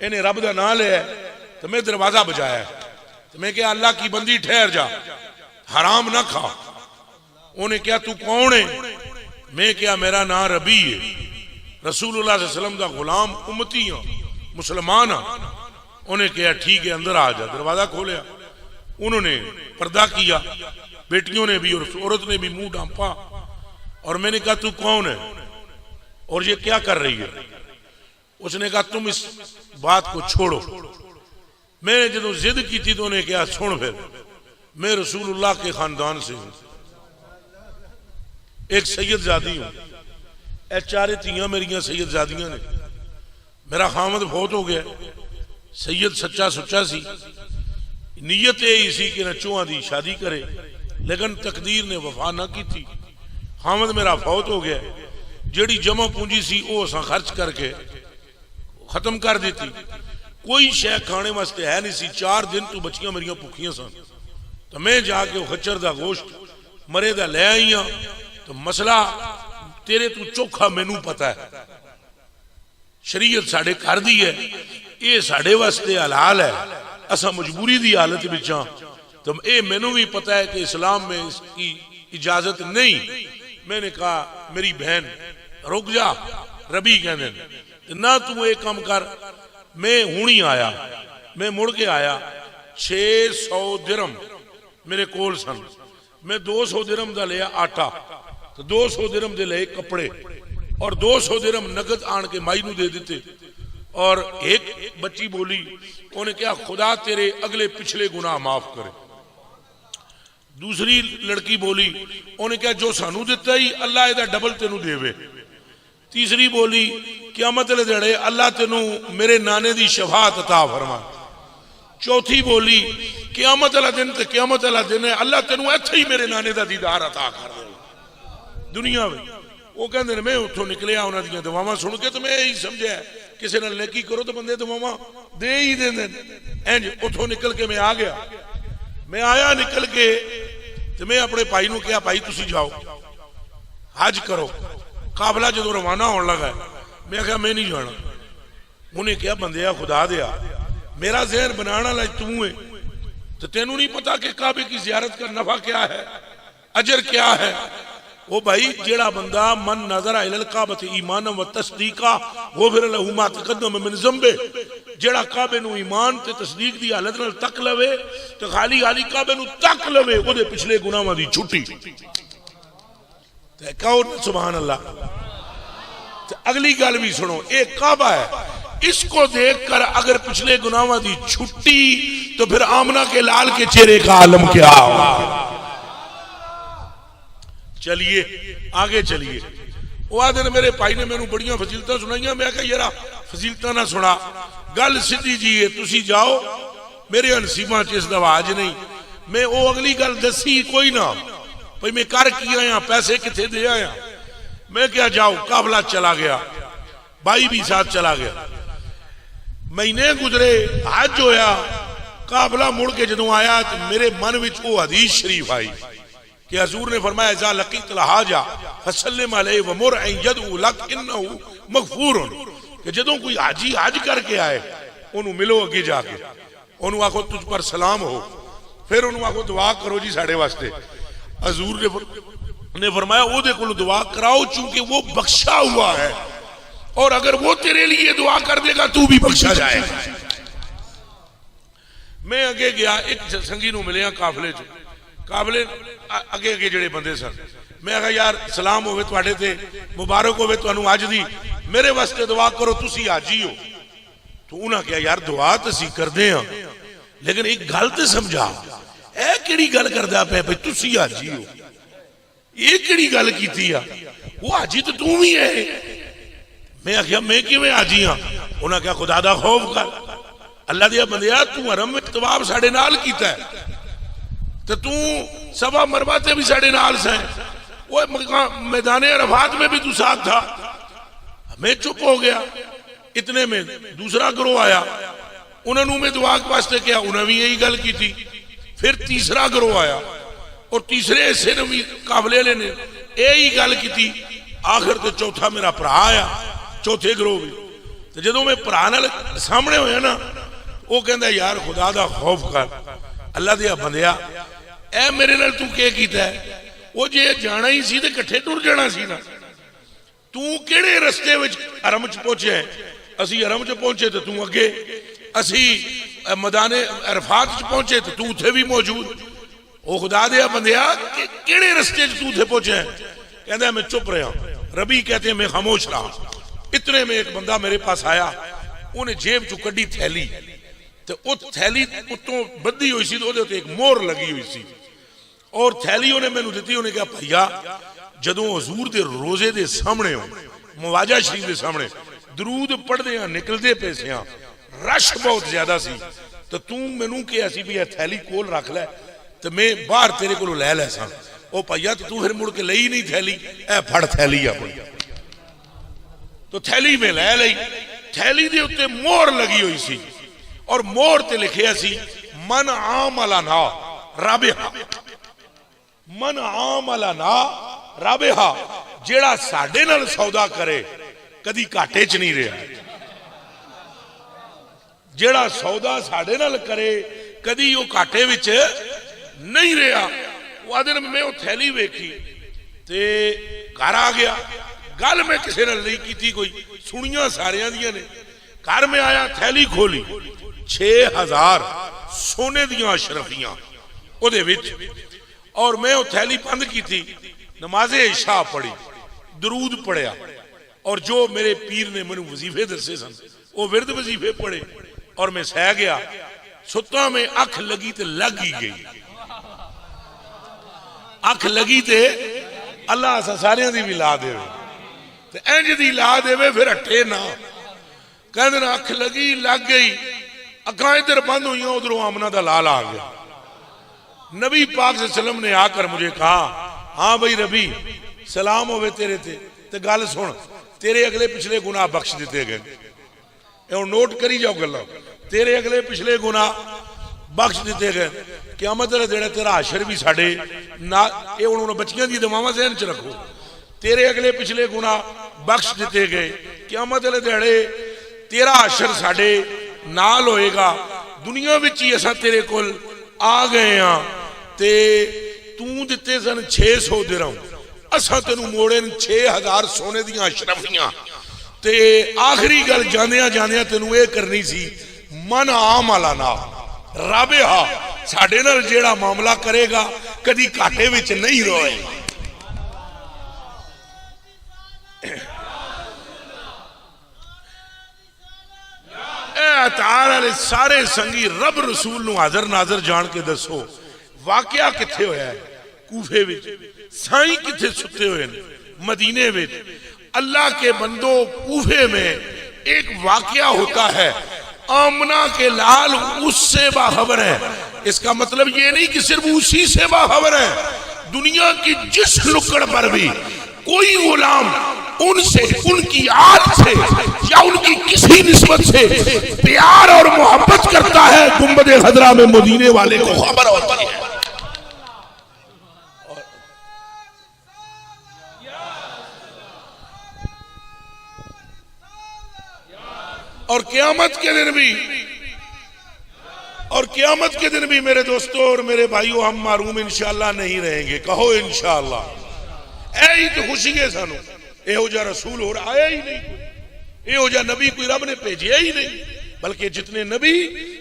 इन्हें रब का नाम लिया। तो मैं दरवाजा बजाया, तो मैं क्या अल्लाह की बंदी ठहर जा, हराम ना खा। उन्हें क्या तू कौन है? मैं क्या मेरा नाम रबी है, रसूलुल्लाह सल्लल्लाहु अलैहि वसल्लम का गुलाम उम्मती हाँ, मुसलमान हाँ। उन्हें कहा ठीक है अंदर आ जा। दरवाजा खोलिया, उन्होंने पर्दा किया, बेटियों ने भी और औरत ने भी मुंह ढांपा। और मैंने कहा तू कौन है और ये क्या कर रही है? उसने कहा तुम इस बात को छोड़ो। मैंने जो जिद की थी तो उन्हें कहा सुन फिर, मैं रसूलुल्लाह के खानदान से हूं, एक सैयदजादी हूं, ए 4 तियां मेरिया सैयदजादियां ने। मेरा खामद फौत हो गया, सैयद सच्चा सुच्चा सी, नीयत यही सी कि नचुआ दी शादी करे, लेकिन तकदीर ने वफा ना की थी। खामद मेरा फौत हो गया, जेड़ी जमा पूंजी सी वो असां खर्च करके खत्म कर दी थी। कोई शह खाने वास्ते है नहीं सी। 4 दिन तो बच्चियां मेरिया भुखियां सन। तो मैं जाके वो खच्चर का गोश्त मरे का लै आई हाँ। तो मसला तेरे तू चोखा मैनू पता है, शरीयत साडे घर दी है, ये साडे वास्ते हलाल है, असा मजबूरी की हालत विच हां। तो ये मैनू भी पता है कि इस्लाम में इसकी इजाजत नहीं। मैंने कहा मेरी बहन रुक जा, रबी कहते ना तू एक काम कर, मैं हूं ही आया, मैं मुड़ के आया, 600 दिरहम मेरे कोल सन, मैं 200 दिरहम का लिया आटा, तो 200 दिरहम दे ले कपड़े और 200 दिरहम नगद आन के माई नू दे दिते। और एक बच्ची बोली, उन्हें क्या खुदा तेरे अगले पिछले गुनाह माफ करे। दूसरी लड़की बोली, उन्हें क्या जो सानू दिता ही अल्लाह इहदा डबल तेनू देवे। तीसरी बोली, क़यामत दे दिहाड़े अल्लाह तेनू मेरे नाने दी शफाअत अता फरमा। चौथी बोली क़यामत वाला दिन ते क़यामत वाला दिन है, अल्लाह तेनू इत्थे ही मेरे नाने दा दीदार अता कर दे दुनिया में। वो कहते मैं उतों निकलिया उन्होंने दुआवां सुन के, तो मैं यही समझा किसी नाल नेकी करो तो बंदे दुआवां दे ही देंदे। इंज उतों निकल के मैं आ गया। मैं आया निकल के तो मैं अपने भाई नूं कहा, भाई तुसीं जाओ हज करो। काफला जो रवाना होने लगा, मैं आख्या मैं नहीं जाना। उन्हें कहा बंदिया खुदा दिया, मेरा जहन बनाने वाला तू है, तो तेनू नहीं पता कि काबे की जियारत का नफा क्या है, अजर क्या है। वो भाई जेड़ा बंदा मन नजर इलल काबत ईमान व तस्दीका गुफिर लहू मा तक़द्दम मिन ज़ंबे, जेड़ा काबे नू ईमान ते तस्दीक दी हालत नाल तक लवे तो खाली खाली काबे नू तक लवे, ओदे पिछले गुनाहां दी छुट्टी। ते कहो सुभान अल्लाह। ते अगली गल भी सुनो, एक काबा है, इसको देखकर अगर पिछले गुनाहां दी छुट्टी तो फिर आमना के लाल के चेहरे का आलम क्या होगा। चलिए आगे चलिए। वह दिन मेरे भाई ने मैनू बड़ियां फजीलतां सुनाइयां। मैं कहा यार फजीलतां ना सुना, गल सीधी जी है, तुसी जाओ, मेरे नसीबां च इस दवाज नहीं। मैं वो अगली गल दसी कोई ना, भाई मैं कर की आया, पैसे किथे दे आया। मैं क्या जाओ, काफला चला गया, भाई भी साथ चला गया। महीने गुजरे, हज होया, काफला मुड़ के जदों आया तो मेरे मन में वो हदीस शरीफ आई कि हजूर ने फरमाया जा लकीत लहाजा फसल्लिम अलैहि व मुर अन यदउ लक इन्नहु मगफूरुन, कि जदों कोई हाजी हज करके आए उन्होंने मिलो अगे जाके, उन्होंने आखो तुझ पर सलाम हो, फिर उन्होंने आखो दुआ करो जी साढ़े वास्ते। हजूर ने फरमाया ओदे कोल दुआ कराओ, चूंकि वो बख्शा हुआ है, और अगर वो तेरे लिए दुआ कर देगा तू भी बख्शा जाएगा। मैं अगे गया, एक संगी नूं मिलिया काफले च, काफले अगे अगे जेड़े बंदे सन। मैं कहा यार सलाम होवे तुहाडे ते, मुबारक होवे तुहानू अज दी, मेरे वास्ते दुआ करो, तुसी हाजी हो। तो उन्हें कहा यार दुआ तो असीं करदे हां, लेकिन एक गल तो समझा, ए किहड़ी गल करदा पिया भाई तुसी हाजी हो, ये किहड़ी गल कीती आ, वो हाजी तो तू भी है। मैं आख्या मैं किवें हाजी हाँ। उन्हें कहा खुदा दा खौफ कर, अल्लाह दिया बंदिया तू हरम में तवाफ साडे नाल कीता है, तो तू सवा मरवा ते भी साडे नाल सै, वो मैदान अरफात में भी तू साथ था। मैं चुप हो गया। इतने में दूसरा गिरोह आया, उन्होंने मैं दुआ के वास्ते किया, उन्हें भी यही गल की थी। फिर तीसरा गिरोह आया, और तीसरे हिस्से ने भी काफले ने यही गल की थी। आखिर तो चौथा मेरा भरा आया, चौथे गिरोह भी। तो जो मैं भरा नाल सामने होया ना, वो कहता यार खुदा दा खौफ कर, अल्लाह दिया बंदिया ए मेरे नाल तू क्या कीता है। वो जे जाना ही सी ते इकट्ठे टुर जाना सी ना, तू किहड़े रस्ते विच हरम च पहुंचे। असी हरम च पहुंचे तो तू अगे, असी मैदाने अरफात च पहुंचे तो तू उत्थे भी मौजूद। वो खुदा दिया बंदिया किहड़े रस्ते च तू उत्थे पहुंचे। कहता मैं चुप रहा, रबी कहते हैं मैं खामोश रहा। इतने में एक बंदा मेरे पास आया, उन्हें जेब चु कड़ी थैली, तो वो थैली उत्तों बद्धी हुई सी, तो एक मोहर लगी हुई सी, और थैली उन्हें मैनू दी। उन्हें कहा भैया जदों हजूर दे रोजे दे सामने हो, मुवाजा शरीफ दे सामने दरूद पढ़दे आ निकलदे पे सियां, रश बहुत ज्यादा सी, तो तू मैनू कहा सी भी थैली कोल रख लै, तो मैं बाहर तेरे को लै लै सा। ओ भैया तो तू फिर मुड़ के लई नहीं थैली, ए फड़ थैली अपनी। तो थैली में लै लई। थैली दे उत्ते मोहर लगी हुई सी, और मोहर ते लिखिया सी मन आमला ना राबिहा, मन आमला ना राबिहा, जेड़ा साडे नाल सौदा करे कदी घाटे च नहीं रहा। जेड़ा सौदा साडे नाल करे कदी वो घाटे विच नहीं रहा। वो दिन मैं वो थैली वेखी ते घर आ गया। गल मैं किसी नाल नहीं की, कोई सुनिया सारियां दियां ने। घर में आया, थैली खोली, 6000 सोने दियां अशरफियां ओदे विच, और मैं वो थैली बंद की थी। नमाजे इशा पढ़ी, दरूद पढ़िया, और जो मेरे पीर ने मैनू वजीफे दसे सन वो विरद वजीफे पढ़े, और मैं सह गया। सुता में अख लगी तो लग ही गई। अख लगी तो अल्लाह सारिया दी भी ला देवे, इंज दी ला देवे फिर हटे ना। कहते ना अख लगी लग गई, अखां इधर बंद हुई, उधरों आमना का लाल आ गया। नबी पाक सल्लम ने आकर मुझे कहा, हाँ भाई रबी सलाम होवे तेरे ते गल सुन, तेरे अगले पिछले गुनाह बख्श दिते गए। नोट करी जाओ गल्लां, तेरे अगले पिछले गुनाह बख्श दिते गए। क़यामत वाले दिन तेरा हशर भी साडे ना, ये हुण बच्चियां दी दुआवां ज़हन च रखो। तेरे अगले पिछले गुनाह बख्श दिते गए, क़यामत वाले दिहाड़े तेरा हशर साडे नाल होएगा। दुनिया विच ही असां तेरे कोल आ गए हाँ ते तू दिते सन 600 दिरहम, असां तेनू मोड़े 6000 सोने दियां अशरफियां। ते आखिरी गल जांदियां जांदियां तेनू ये करनी सी, मन आम वाला ना राबे हा, साडे नाल जेड़ा मामला करेगा कदी घाटे विच नहीं रोएगा। सारे संगी रब रसूल नू हाजर नाजर जान के दसो, वाकया किथे होया है? कूफे विच। साईं किथे सुते हुए ने? मदीने विच। अल्लाह के बंदो, कूफे में एक वाकया होता है, आमना के लाल उससे बाखबर है। इसका मतलब ये नहीं कि सिर्फ उसी से बाखबर है, दुनिया की जिस नुक्कड़ पर भी कोई गुलाम उनसे, उनकी आद से या उनकी किसी निस्बत से प्यार और मोहब्बत करता है, गुंबदे खदरा में मदीने वाले को खबर होती है। और क़यामत के दिन भी मेरे दोस्तों और मेरे भाइयों, हम मारूम इंशाअल्लाह नहीं रहेंगे। कहो इंशाअल्लाह। ऐ तो खुशी है सानू, एहो जा रसूल और आया ही नहीं, एहो जा नबी कोई रब ने भेजा ही नहीं। बल्कि जितने नबी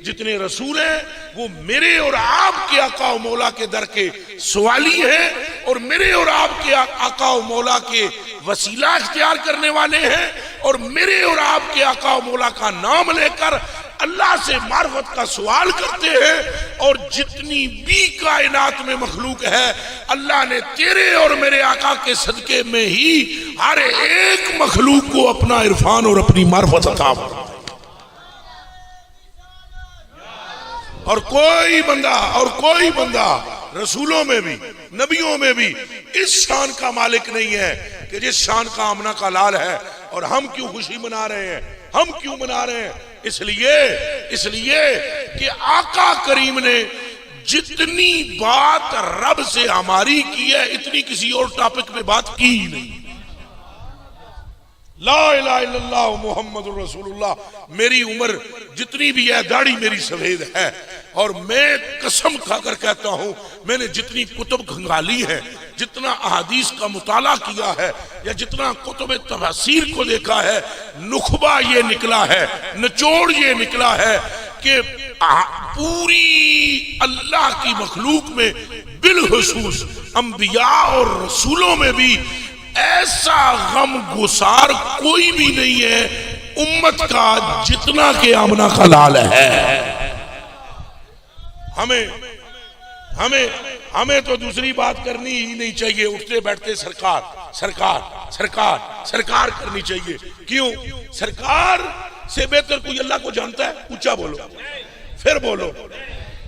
जितने रसूल हैं वो मेरे और आपके आका और मौला के दर के सवाली हैं, और मेरे और आपके आका और मौला के वसीला इख्तियार करने वाले हैं, और मेरे और आपके आका और मौला का नाम लेकर अल्लाह से मार्फत का सवाल करते हैं। और जितनी भी कायनात में मखलूक है, अल्लाह ने तेरे और मेरे आका के सदके में ही हर एक मखलूक को अपना इरफान और अपनी मार्फत अता फरमाया। और कोई बंदा रसूलों में भी नबियों में भी इस शान का मालिक नहीं है कि जिस शान का आमना का लाल है। और हम क्यों खुशी मना रहे हैं? हम क्यों मना रहे हैं? इसलिए कि आका करीम ने जितनी बात रब से हमारी की है, इतनी किसी और टॉपिक में बात की ही नहीं। ला इलाहा इल्लल्लाह मुहम्मदुर रसूलुल्लाह। मेरी उम्र जितनी भी है, दाढ़ी मेरी सफेद है, और मैं कसम खाकर कहता हूं, मैंने जितनी कुतुब खंगाली है, जितना अहादीस का मुताला किया है, या जितना कुतुब तफसीर को देखा है, नुखबा ये निकला है, निचोड़ ये निकला है कि पूरी अल्लाह की मखलूक में बिलखुसूस अंबिया और रसूलों में भी ऐसा गम गुसार कोई भी नहीं है उम्मत का जितना के आमना का लाल है। हमें तो दूसरी बात करनी ही नहीं चाहिए। उठते बैठते सरकार सरकार सरकार सरकार करनी चाहिए। क्यों? सरकार से बेहतर कोई अल्लाह को जानता है? ऊंचा बोलो, फिर बोलो।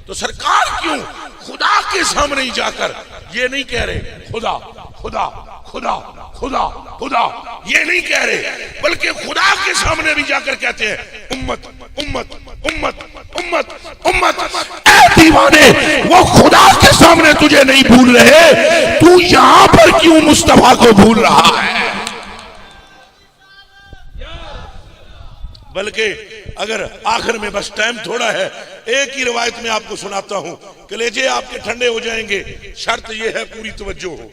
तो सरकार क्यों खुदा के सामने ही जाकर ये नहीं कह रहे खुदा खुदा खुदा खुदा खुदा, ये नहीं कह रहे, बल्कि खुदा के सामने भी जाकर कहते हैं उम्मत उम्मत उम्मत उम्मत उम्मत। ऐ दीवाने, वो खुदा के सामने तुझे नहीं भूल रहे, तू यहां पर क्यों मुस्तफा को भूल रहा है? बल्कि अगर आखिर में बस टाइम थोड़ा है, एक ही रिवायत में आपको सुनाता हूं, कलेजे आपके ठंडे हो जाएंगे। शर्त यह है पूरी तवज्जो हो।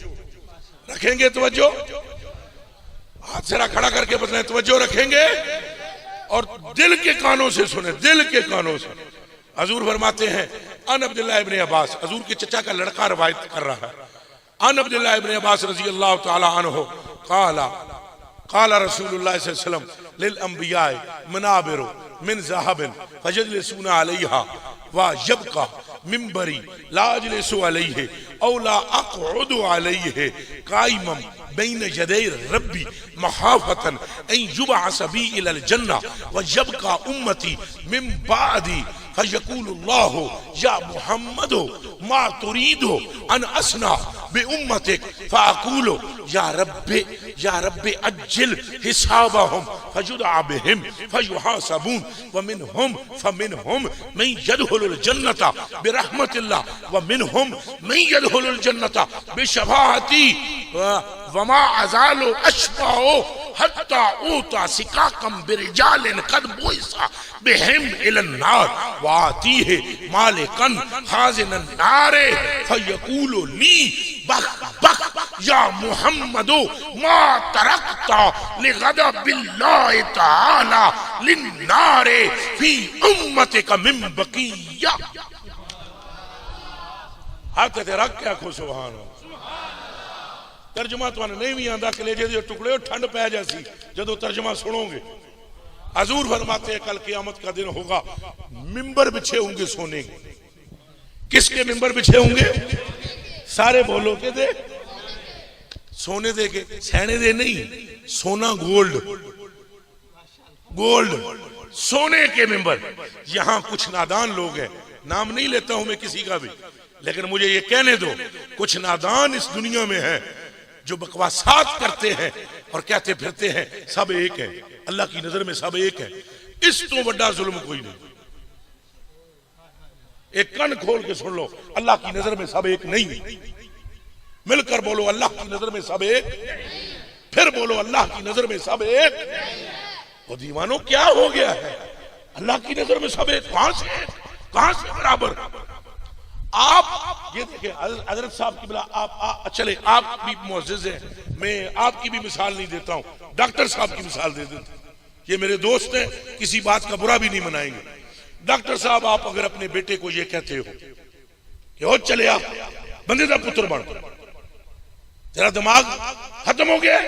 रखेंगे तवज्जो? हाथ जरा खड़ा करके बताएं, तवज्जो रखेंगे? और दिल के कानों से सुने, दिल के कानों से। हजूर फरमाते हैं, अन अब्दुल्लाह इब्ने अब्बास, हजूर के चचा का लड़का रवायत कर रहा है, अन अब्दुल्लाह इब्ने अब्बास रजी अल्लाह तआला अन्हु काला काला रसूलुल्लाह सल्लल्लाहु अलैहि वसल्लम लिल अंबिया मनाबिरु मिन ज़हबिन फजलिसूना अलैहा व यबका मिंबरी ला अजलिसु अलैहि औ ला अक़उदु अलैहि काइमम बैन यदै रब्बी महाफतन अन युबअस बी इलल जन्ना व यबका उम्मती मिन बादी फयकुलुल्लाहु या मुहम्मदो मा तुरीदो अन असना बि उम्मतिक फअकूलु या रब्बी अज्जिल हिसाबहुम फयुदअ बिहिम फयुहासबून व मिनहुम फमिनहुम मन यदखुलुल जन्नता बिरहमतिल्लाह व मिनहुम मन यदखुलुल जन्नता बिशफाअती वमा अज़ालु अशफाओ हत्ता ऊता सिकाकम बिरजालिन कद बुइसा बिहिम इलन नार वातीहे मालिकन खाजिनन नारे फयकूलु ली बक बक या मुहम्मदो मा तरक्ता लिगदबिल्लाहि तआला लिन्नारे फी उम्मतिका मिन बकिया। हाथ ते रख के आखो सुभान अल्लाह। तर्जमा तुहानू नहीं भी आंदा, कलेजे दे टुकड़े ठंड पै जासी जदों तर्जमा सुनोगे। हजूर फरमाते हैं कल क़यामत का दिन होगा, मिंबर बिछे होंगे सोने के। किसके मिंबर बिछे होंगे? सारे बोलो के दे सोने दे के, सैने दे नहीं, सोना गोल्ड, गोल्ड सोने के मिंबर। यहां कुछ नादान लोग हैं, नाम नहीं लेता हूं मैं किसी का भी, लेकिन मुझे ये कहने दो, कुछ नादान इस दुनिया में है जो बकवासात करते हैं और कहते फिरते हैं सब एक है, अल्लाह की नजर में सब एक है। इस तो बड़ा जुल्म कोई नहीं। एक कन खोल के सुन लो, अल्लाह की नजर में सब एक नहीं। मिलकर बोलो अल्लाह की नजर में सब एक, फिर बोलो अल्लाह की नजर में सब एक। वो दीवानों क्या हो गया है? अल्लाह की नजर में सब एक कहां से बराबर? आप ये देखिए हजरत साहब की बिला आप चले, आप भी मुअज़्ज़िज़ हैं, मैं आपकी भी मिसाल नहीं देता हूं, डॉक्टर साहब की मिसाल दे देता हूं। ये मेरे दोस्त हैं, किसी बात का बुरा भी नहीं मनाएंगे। डॉक्टर साहब, आप अगर अपने बेटे को ये कहते हो कि हो चले आ बंदे का पुत्र बन, तेरा दिमाग खत्म हो गया,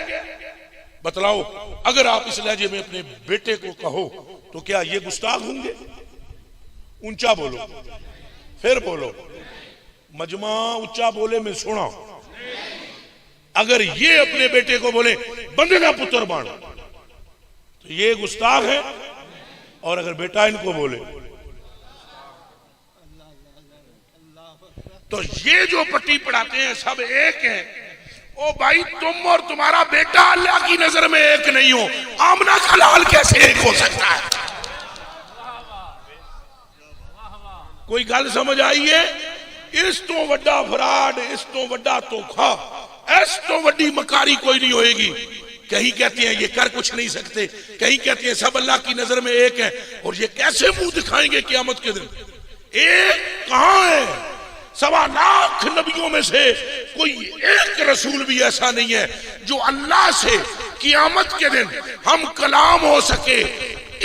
बतलाओ अगर आप इस लहजे में अपने बेटे को कहो तो क्या ये गुस्ताख होंगे? ऊंचा बोलो, फिर बोलो, मजमा ऊंचा बोले मैं सुना। अगर ये अपने बेटे को बोले बंदे का पुत्र बन तो ये गुस्ताख है, और अगर बेटा इनको बोले तो ये जो पट्टी पढ़ाते हैं सब एक है। ओ भाई, तुम और तुम्हारा बेटा अल्लाह की नजर में एक नहीं हो, आमना का लाल कैसे एक हो सकता है? कोई गल समझ आई है? इस तो वड्डा फराड, इस तो वड्डा धोखा, इस तो वड्डी मकारी कोई नहीं होएगी। कहीं कहते हैं ये कर कुछ नहीं सकते, कहीं कहते हैं सब अल्लाह की नजर में एक है, और ये कैसे मुंह दिखाएंगे क़यामत के दिन? एक कहां है? 1.25 लाख नबियों में से कोई एक रसूल भी ऐसा नहीं है जो अल्लाह से क़यामत के दिन हम कलाम हो सके,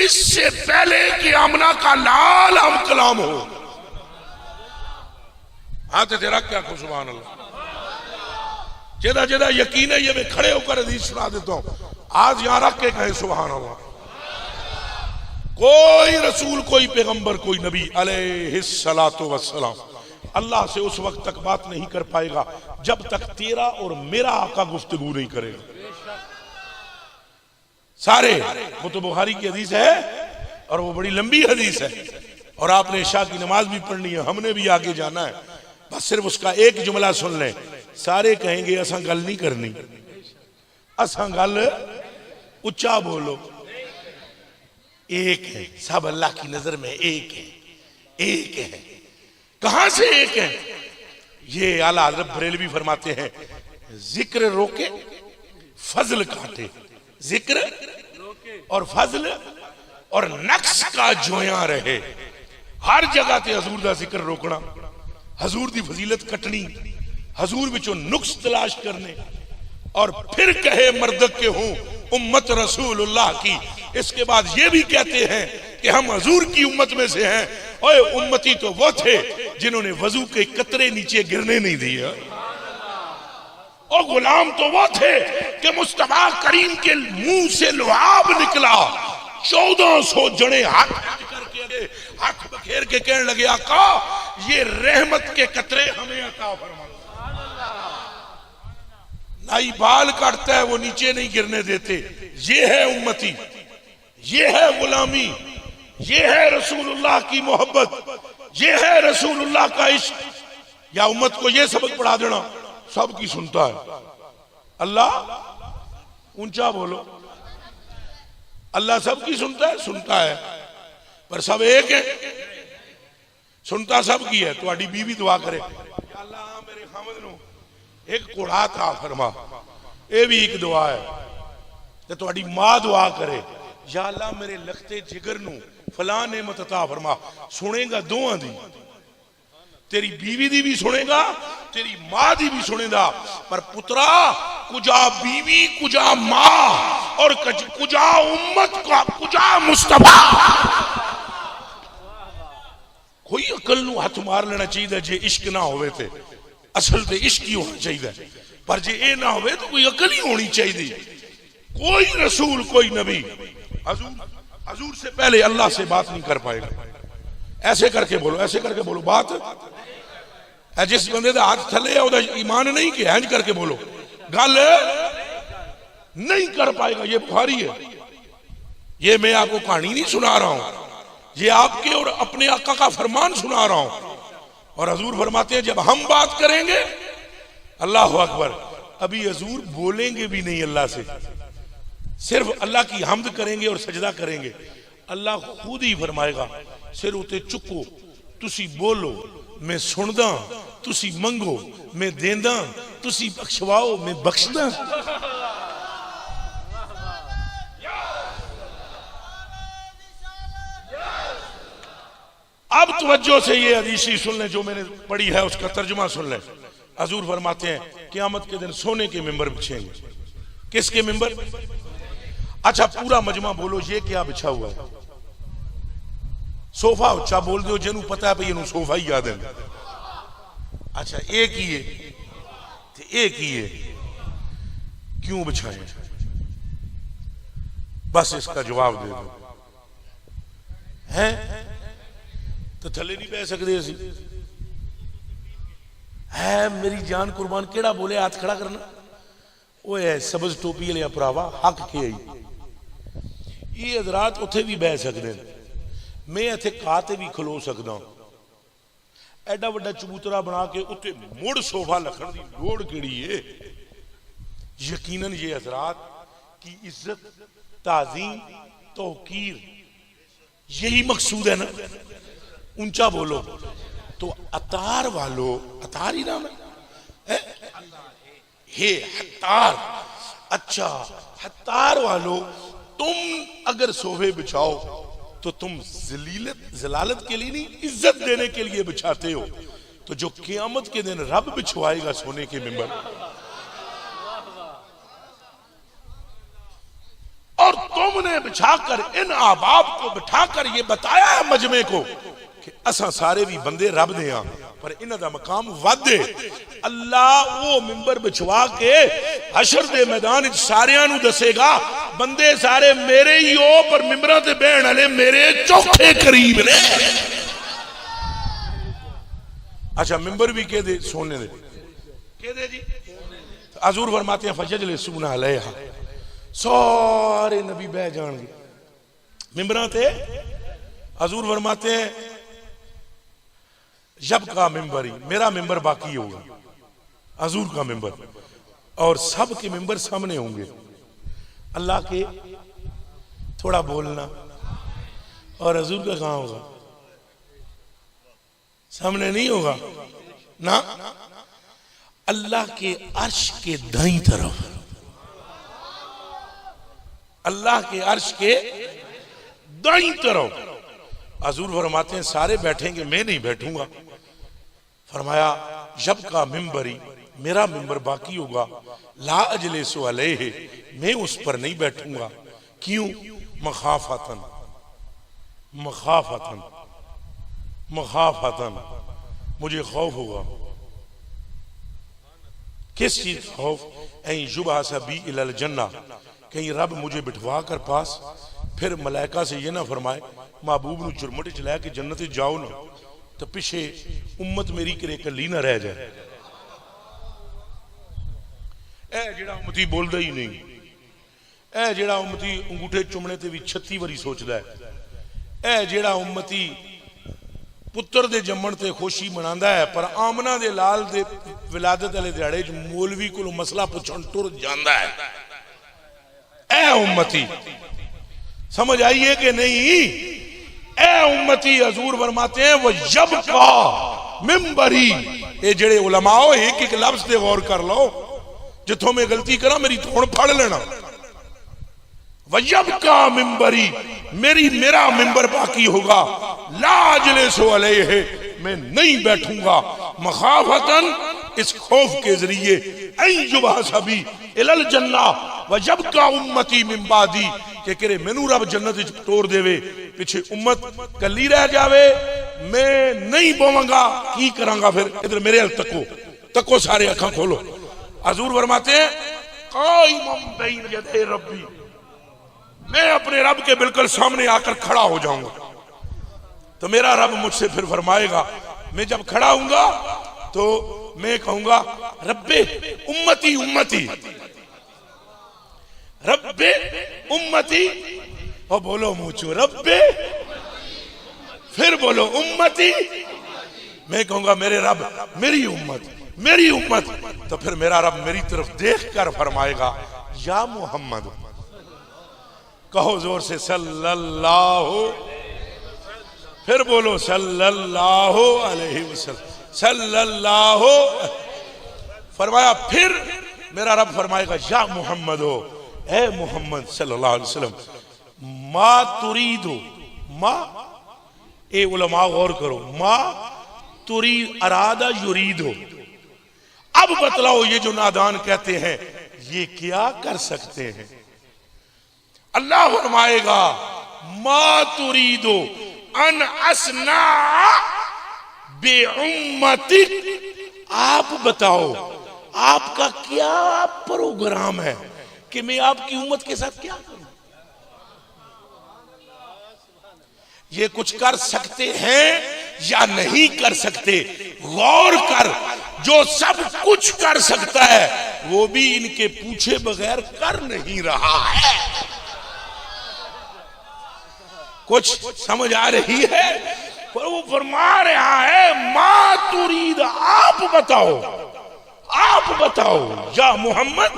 इससे पहले कि आमना का लाल हम कलाम हो। हाथ तेरा क्या को सुभान अल्लाह। जेदा जेदा यकीन है ये मैं खड़े होकर हदीस सुना देता हूं, आज यहां रख के कहे सुभान अल्लाह। कोई रसूल, कोई पैगंबर, कोई नबी अलैहिस्सलातु वस्सलाम अल्लाह से उस वक्त तक बात नहीं कर पाएगा जब तक तेरा और मेरा आका गुफ्तगू नहीं करेगा। सारे, वो तो बुखारी की हदीस है और वो बड़ी लंबी हदीस है, और आपने इशा की नमाज भी पढ़नी है, हमने भी आगे जाना है। बस सिर्फ उसका एक जुमला सुन लें, सारे कहेंगे असा गल नहीं करनी, असा गल उच्चा बोलो, एक है, सब अल्लाह की नजर में एक है, एक है। कहां से एक है? ये आला हज़रत बरेलवी फरमाते हैं, जिक्र रोके फजल काटे, जिक्र और फजल और नक्स का जोया रहे। हर जगह ते हजूर दा जिक्र रोकना, हजूर दी फजीलत कटनी, हजूर विचों नुक्स तलाश करने, और फिर कहे मर्द के हूं उम्मत रसूलुल्लाह की। इसके बाद ये भी कहते हैं कि हम हजूर की उम्मत में से हैं। ओए, उम्मती तो वो थे जिन्होंने वजू के कतरे नीचे गिरने नहीं दिया, और गुलाम तो वो थे कि मुस्तफा करीम के मुंह से लुआब निकला, 1400 जने हाथ बखेर के कहने लगे, आका ये रहमत के कतरे हमें अता फरमा। नाई बाल काटता है वो नीचे नहीं गिरने देते। ये है उम्मती, ये है गुलामी, ये है रसूलुल्लाह की मोहब्बत, ये है रसूलुल्लाह का इश्क। या उम्मत को ये सबक पढ़ा देना सबकी सुनता है। अल्लाह ऊंचा बोलो, अल्लाह सबकी सुनता है पर सब एक है, सुनता सबकी है। तुम्हारी बीवी दुआ करे अल्लाह मेरे खामद नू एक घोड़ा था फरमा, ये भी एक दुआ है। ते तुम्हारी मां दुआ करे या अल्लाह मेरे लखते जिगर नू फलां नेमत अता फरमा। सुनेगा दोवां दी, तेरी बीवी दी भी सुनेगा, तेरी मां दी भी सुनेगा। पर पुत्रा कुजा बीवी, कुजा मां और कुजा उम्मत का, कुजा मुस्तफा। कोई अकल नू हथ मार लेना चाहिए जे इश्क ना होवे ते। असल ते इश्क ही होना चाहिए, पर जे ये ना होवे तो कोई अकल ही होनी चाहिए। कोई रसूल, कोई नबी हजूर से पहले अल्लाह से बात नहीं कर पाएगा। ऐसे करके बोलो, ऐसे करके बोलो बात। जिस बंदे का हाथ थले है उदा ईमान नहीं कि इंज करके बोलो, गल नहीं कर पाएगा। ये बुखारी है, ये मैं आपको कहानी नहीं सुना रहा हूं, ये आपके और अपने आका का फरमान सुना रहा हूं। और हजूर फरमाते हैं जब हम बात करेंगे, अल्लाह अकबर, अभी हजूर बोलेंगे भी नहीं अल्लाह से, सिर्फ अल्लाह की हम्द करेंगे और सजदा करेंगे। अल्लाह खुद ही फरमाएगा सिर उते चुको, तुसी बोलो मैं सुनदा, तुसी मंगो मैं देंदा, तुसी बख्शवाओ मैं बख्शदा। अब तवज्जो से ये हदीसी सुन लें जो मैंने पढ़ी है, उसका तर्जुमा सुन लें। हजूर फरमाते हैं क़यामत के दिन सोने के मिंबर बिछेंगे। किसके मिंबर? अच्छा पूरा मजमा बोलो ये क्या बिछा हुआ है? सोफा उच्चा बोल दो जिन्हों पता है भाई सोफा ही याद है। अच्छा एक ही है, एक ही है, क्यों बिछाए? बस इसका जवाब दे दो। हैं तो थले नहीं बह सकते असी? है मेरी जान कुर्बान, केड़ा बोले हाथ खड़ा करना? वो है सबज टोपी वाले भरावा, हक के आई ये हजरात उथे भी बह सकते हैं, मैं इथे काते भी खलो सकदा। एडा वड्डा चबूतरा बना के उत्ते मुड़ सोफा लखण की लोड़ केड़ी है? यकीनन ये हजरात की इज्जत, ताजीम, तौकीर यही मकसूद है ना। ऊंचा बोलो। तो अतार वालों, अतार ही नाम है हे हत्तार। अच्छा हत्तार वालों, तुम अगर सोफे बिछाओ तो तुम जलालत के लिए नहीं, इज्जत देने के लिए बिछाते हो। तो जो क़यामत के दिन रब बिछवाएगा सोने के मिंबर, और तुमने बिछाकर इन आबाब को बिठाकर ये बताया है मजमे को कि असा सारे भी बंदे रब दे आ, पर इन्हां दा मकाम वादे। अल्लाह वो मिंबर बिछवा के हशर दे मैदान विच सारियां नू दसेगा बंदे सारे मेरे ही हो, पर मिंबरां ते बहण वाले मेरे चौथे करीब ने। अच्छा मिंबर भी के दे? सोने दे। के दे जी? हजूर फरमाते हैं फजल सुना अलैहा, सारे नबी बह जाएंगे मिंबरां ते। हजूर फरमाते हैं जब का मिंबर ही मेरा मिंबर बाकी होगा, हजूर का मिंबर, और सब के मिंबर सामने होंगे। अल्लाह के थोड़ा बोलना, और हजूर का कहां होगा? सामने नहीं होगा ना। अल्लाह के अर्श के दाईं तरफ, अल्लाह के अर्श के दाईं तरफ हजूर फरमाते हैं सारे बैठेंगे, मैं नहीं बैठूंगा। फरमाया जब का मिंबरी, मेरा मिंबर बाकी होगा, ला अजलिसु अलैहि, मैं उस पर नहीं बैठूंगा। क्यों? मखाफतन, मखाफतन, मखाफतन, मुझे खौफ होगा। किस चीज खौफ? ऐ युबा सबी इलल जन्ना, कहीं रब मुझे बिठवा कर पास फिर मलाइका से ये ना फरमाए महबूब नू चुरमट च लैके जन्नत जाओ ना, तो पिछे उम्मत मेरी करे कली ना रह जाए। ए जिहड़ा उम्मती बोलदा ही नहीं, ए जिहड़ा उम्मती अंगूठे चुमने ते भी 36 वारी सोचदा है, ए जिहड़ा उम्मती पुत्र दे जम्मण ते खुशी मनांदा है पर आमना दे लाल दे विलादत वाले दिहाड़े च मौलवी कोलों मसला पुछण टुर जांदा है, ए उम्मती समझ आई है कि नहीं? ए उम्मती हजूर फरमाते हैं वो जब का मिंबरी, ये जेड़े उलमाओ एक एक लफ्ज पे गौर कर लो, जिथों मैं गलती करा मेरी थोड़ फड़ लेना। वजब का मिंबरी, मेरा मिंबर बाकी होगा, लाजले सो अलैहि, मैं नहीं बैठूंगा, मखाफतन, इस खौफ के जरिए, सभी इलल जन्ना, वजब का उम्मती मिंबादी, के करे मैनू रब जन्नत विच तोड़ देवे, पीछे उम्मत कली रह जावे, मैं नहीं बोवांगा, की करांगा फिर? इधर मेरे हल तको, तको सारे अखा खोलो। हजूर फरमाते हैं काइमम बैन यदै रब्बी, मैं अपने रब के बिल्कुल सामने आकर खड़ा हो जाऊंगा, तो मेरा रब मुझसे फिर फरमाएगा, मैं जब खड़ा हूंगा तो मैं कहूंगा रब्बे उम्मती उम्मती, रब्बे उम्मती, और बोलो मुझो रब्बे, फिर बोलो उम्मती, मैं कहूंगा मेरे रब मेरी उम्मत, मेरी उम्मत, तो फिर मेरा रब मेरी तरफ देख कर फरमाएगा या मोहम्मद, कहो जोर से सल्लल्लाहु, फिर बोलो सल्लल्लाहु अलैहि वसल्लम, सल्लल्लाहु, फरमाया फिर मेरा रब फरमाएगा या मोहम्मद हो, ए मोहम्मद सल्लल्लाहु अलैहि वसल्लम, मा तुरीदो, मा, ए उलमा गौर करो, मा तुरी अरादा युरीदो, अब बतलाओ ये जो नादान कहते हैं ये क्या कर सकते हैं? अल्लाह फरमाएगा मा तुरीदो अन असना बे उम्मतिक, आप बताओ आपका क्या प्रोग्राम है कि मैं आपकी उम्मत के साथ क्या करूं? ये कुछ कर सकते हैं या नहीं कर सकते? गौर कर, जो सब कुछ कर सकता है वो भी इनके पूछे बगैर कर नहीं रहा है। कुछ समझ आ रही है? पर वो फरमा रहा है मा तुरीद, आप बताओ, आप बताओ या मोहम्मद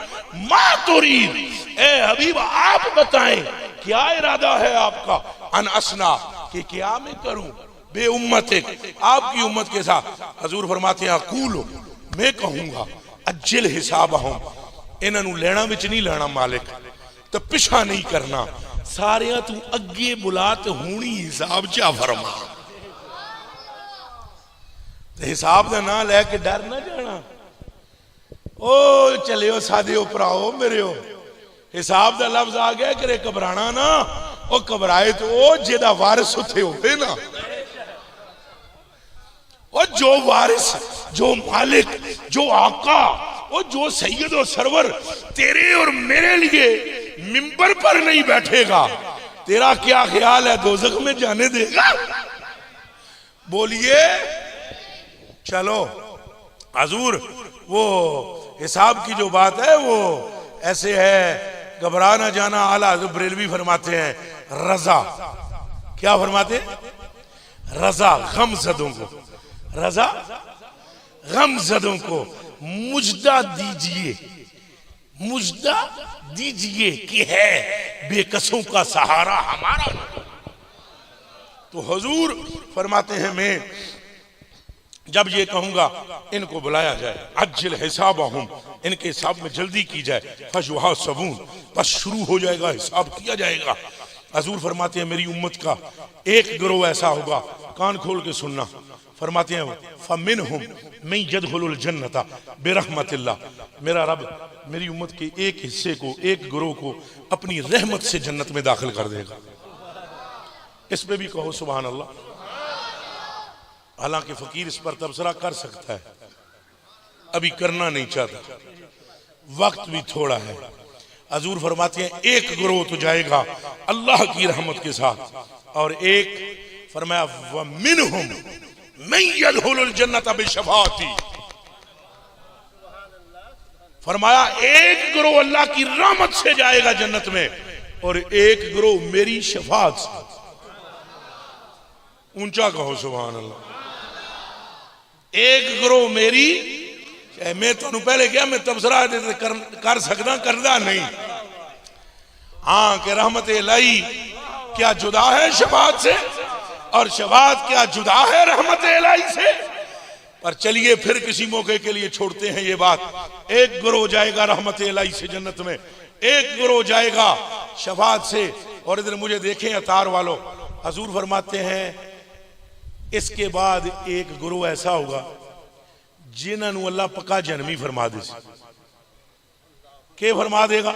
मा तुरीद, ए हबीब आप बताएं क्या इरादा है आपका, अन असना, कि क्या मैं करूं बे उम्मतिक, आपकी उम्मत के साथ। हजूर फरमाते हैं अकूलो, मैं कहूंगा अज्जिल हिसाबहुम, इन्हां लेना विच नहीं लेना मालिक, तो पिछा नहीं करना, सारिया तू अगे बुला तो हुणी हिसाब चा फरमा, तो हिसाब का ना लैके डर ना जाना, ओ चलियो सादियो भराओ मेरेओ, हिसाब का लफ्ज आ गया कि घबराना ना, ओ घबराए तो ओ जेदा वारिस उत्थे होवे ना, और जो वारिस, जो मालिक, जो आका, और जो सैयद और सरवर तेरे और मेरे लिए मिंबर पर नहीं बैठेगा, तेरा क्या ख्याल है दोज़ख में जाने देगा? बोलिए। चलो हजूर वो हिसाब की जो बात है वो ऐसे है, घबरा ना जाना। आला हज़रत बरेलवी फरमाते हैं रजा, क्या फरमाते हैं? रजा गमज़दों को, रजा गमज़दों को मुजदा दीजिए, मुजदा दीजिए कि है बेकसों का सहारा हमारा। तो हुजूर फरमाते हैं मैं जब ये कहूंगा इनको बुलाया जाए, अज्जिल हिसाबहुम, इनके हिसाब में जल्दी की जाए, फशुहा सबून, बस शुरू हो जाएगा, हिसाब किया जाएगा। हुजूर फरमाते हैं मेरी उम्मत का एक गिरोह ऐसा होगा, कान खोल के सुनना, फरमाते हैं फमिनहुम मैं यदखुलुल जन्नता बिरहमतिल्लाह, मेरा रब मेरी उम्मत के एक हिस्से को, एक गिरोह को अपनी रहमत से जन्नत में दाखिल कर देगा। इस पे भी कहो सुभान अल्लाह। हालांकि फकीर इस पर तबसरा कर सकता है, अभी करना नहीं चाहता, वक्त भी थोड़ा है। हुजूर फरमाते हैं एक गिरोह तो जाएगा अल्लाह की रहमत के साथ, और एक फरमाया व मिनहुम मैं यदखुलुल जन्नत बिशफाअती, फरमाया एक गिरोह अल्लाह की रहमत से जाएगा जन्नत में और एक गिरोह मेरी शफात से। ऊंचा कहो सुभान अल्लाह। एक गिरोह मेरी, मैं तो पहले क्या मैं तबसरा कर सकता करदा नहीं। हाँ कि रहमत इलाही क्या जुदा है शफात से और शफात क्या जुदा है रहमत इलाही से। पर चलिए फिर किसी मौके के लिए छोड़ते हैं ये बात। एक गिरोह जाएगा रहमत इलाही से जन्नत में, एक गिरोह जाएगा शफात से। और इधर मुझे देखें अतार वालों, हजूर फरमाते हैं इसके बाद एक गिरोह ऐसा होगा जिन्होंने अल्लाह पक्का जन्मी फरमा दे। के फरमा देगा?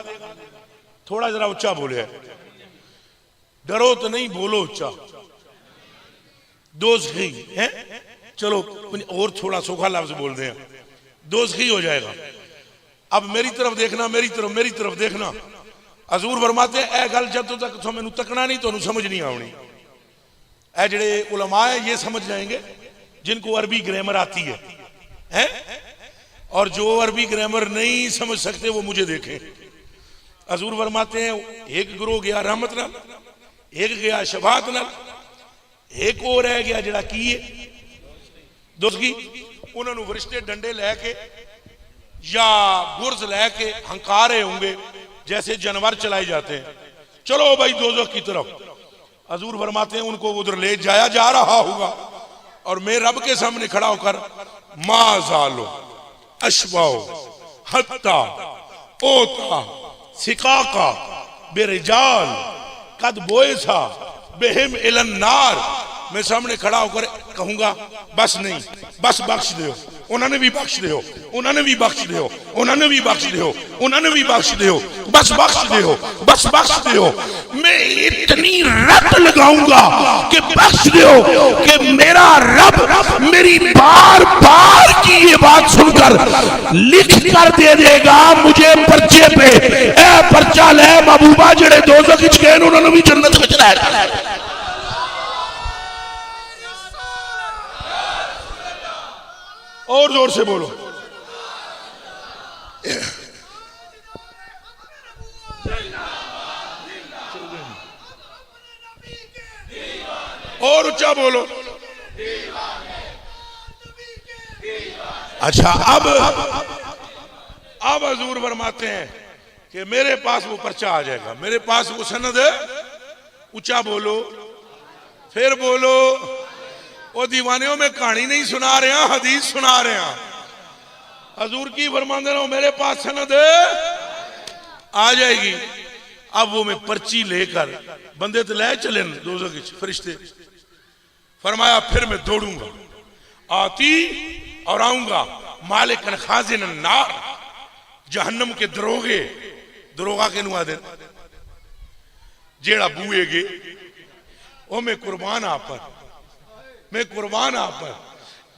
थोड़ा जरा उच्चा बोले, डरो तो नहीं, बोलो उच्चा। दोज़खी है, चलो और थोड़ा सूखा लफ्ज बोल दें, दोज़खी हो जाएगा। अब मेरी तरफ देखना, मेरी तरफ देखना। हजूर फरमाते हैं ए गल जब तक तो मैनू तकना नहीं तो समझ नहीं आनी। ए जड़े उलमा है ये समझ जाएंगे जिनको अरबी ग्रामर आती है? और जो अरबी ग्रामर नहीं समझ सकते वो मुझे देखें। हजूर फरमाते हैं एक गिरोह गया रहमत नाल, एक गया शफात नाल, एक और रह गया जड़ा की है दोस्तगी। उन्होंने फरिश्ते डंडे लैके या गुर्ज लैके हंकार रहे होंगे जैसे जानवर चलाए जाते हैं, चलो भाई दोज़ख की तरफ। हजूर फरमाते हैं उनको उधर ले जाया जा रहा होगा और मैं रब के सामने खड़ा होकर माजालो अशबाओ हत्ता ओता सिकाका बेरिजाल कद बोएसा बेहिम इलन नार। मैं सामने खड़ा होकर कहूंगा बस नहीं, बस बख्श दो, उन्होंने भी बख्श दो, उन्होंने भी बख्श दो, उन्होंने भी बख्श दो, उन्होंने भी बख्श दो, बस बख्श दो, बस बख्श दो। मैं इतनी रट लगाऊंगा कि बख्श दो कि मेरा रब मेरी बार बार की ये बात सुनकर लिख कर दे देगा मुझे पर्चे पे, ए पर्चा ले महबूबा जड़े दोज़ख विच गए उन्होंने भी जन्नत विच रहना। और जोर से बोलो। और ऊंचा बोलो। अच्छा अब हजूर फरमाते हैं कि मेरे पास वो पर्चा आ जाएगा, मेरे पास वो सनद है। ऊंचा बोलो, फिर बोलो। वो दीवानियों में कहानी नहीं सुना रहे हैं, हदीस सुना रहे हैं। हजूर की फरमाते रहो मेरे पास सनद आ जाएगी। अब वो मैं पर्ची लेकर बंदे तो ले चले दोज़ख फरिश्ते। फरमाया फिर मैं दौड़ूंगा आती और आऊंगा मालिकन खाजिन नार, जहन्नम के दरोगे, दरोगा के नुआ दे जेड़ा बुएगे वो मैं कुर्बान आप पर, मैं कुर्बान आप पर।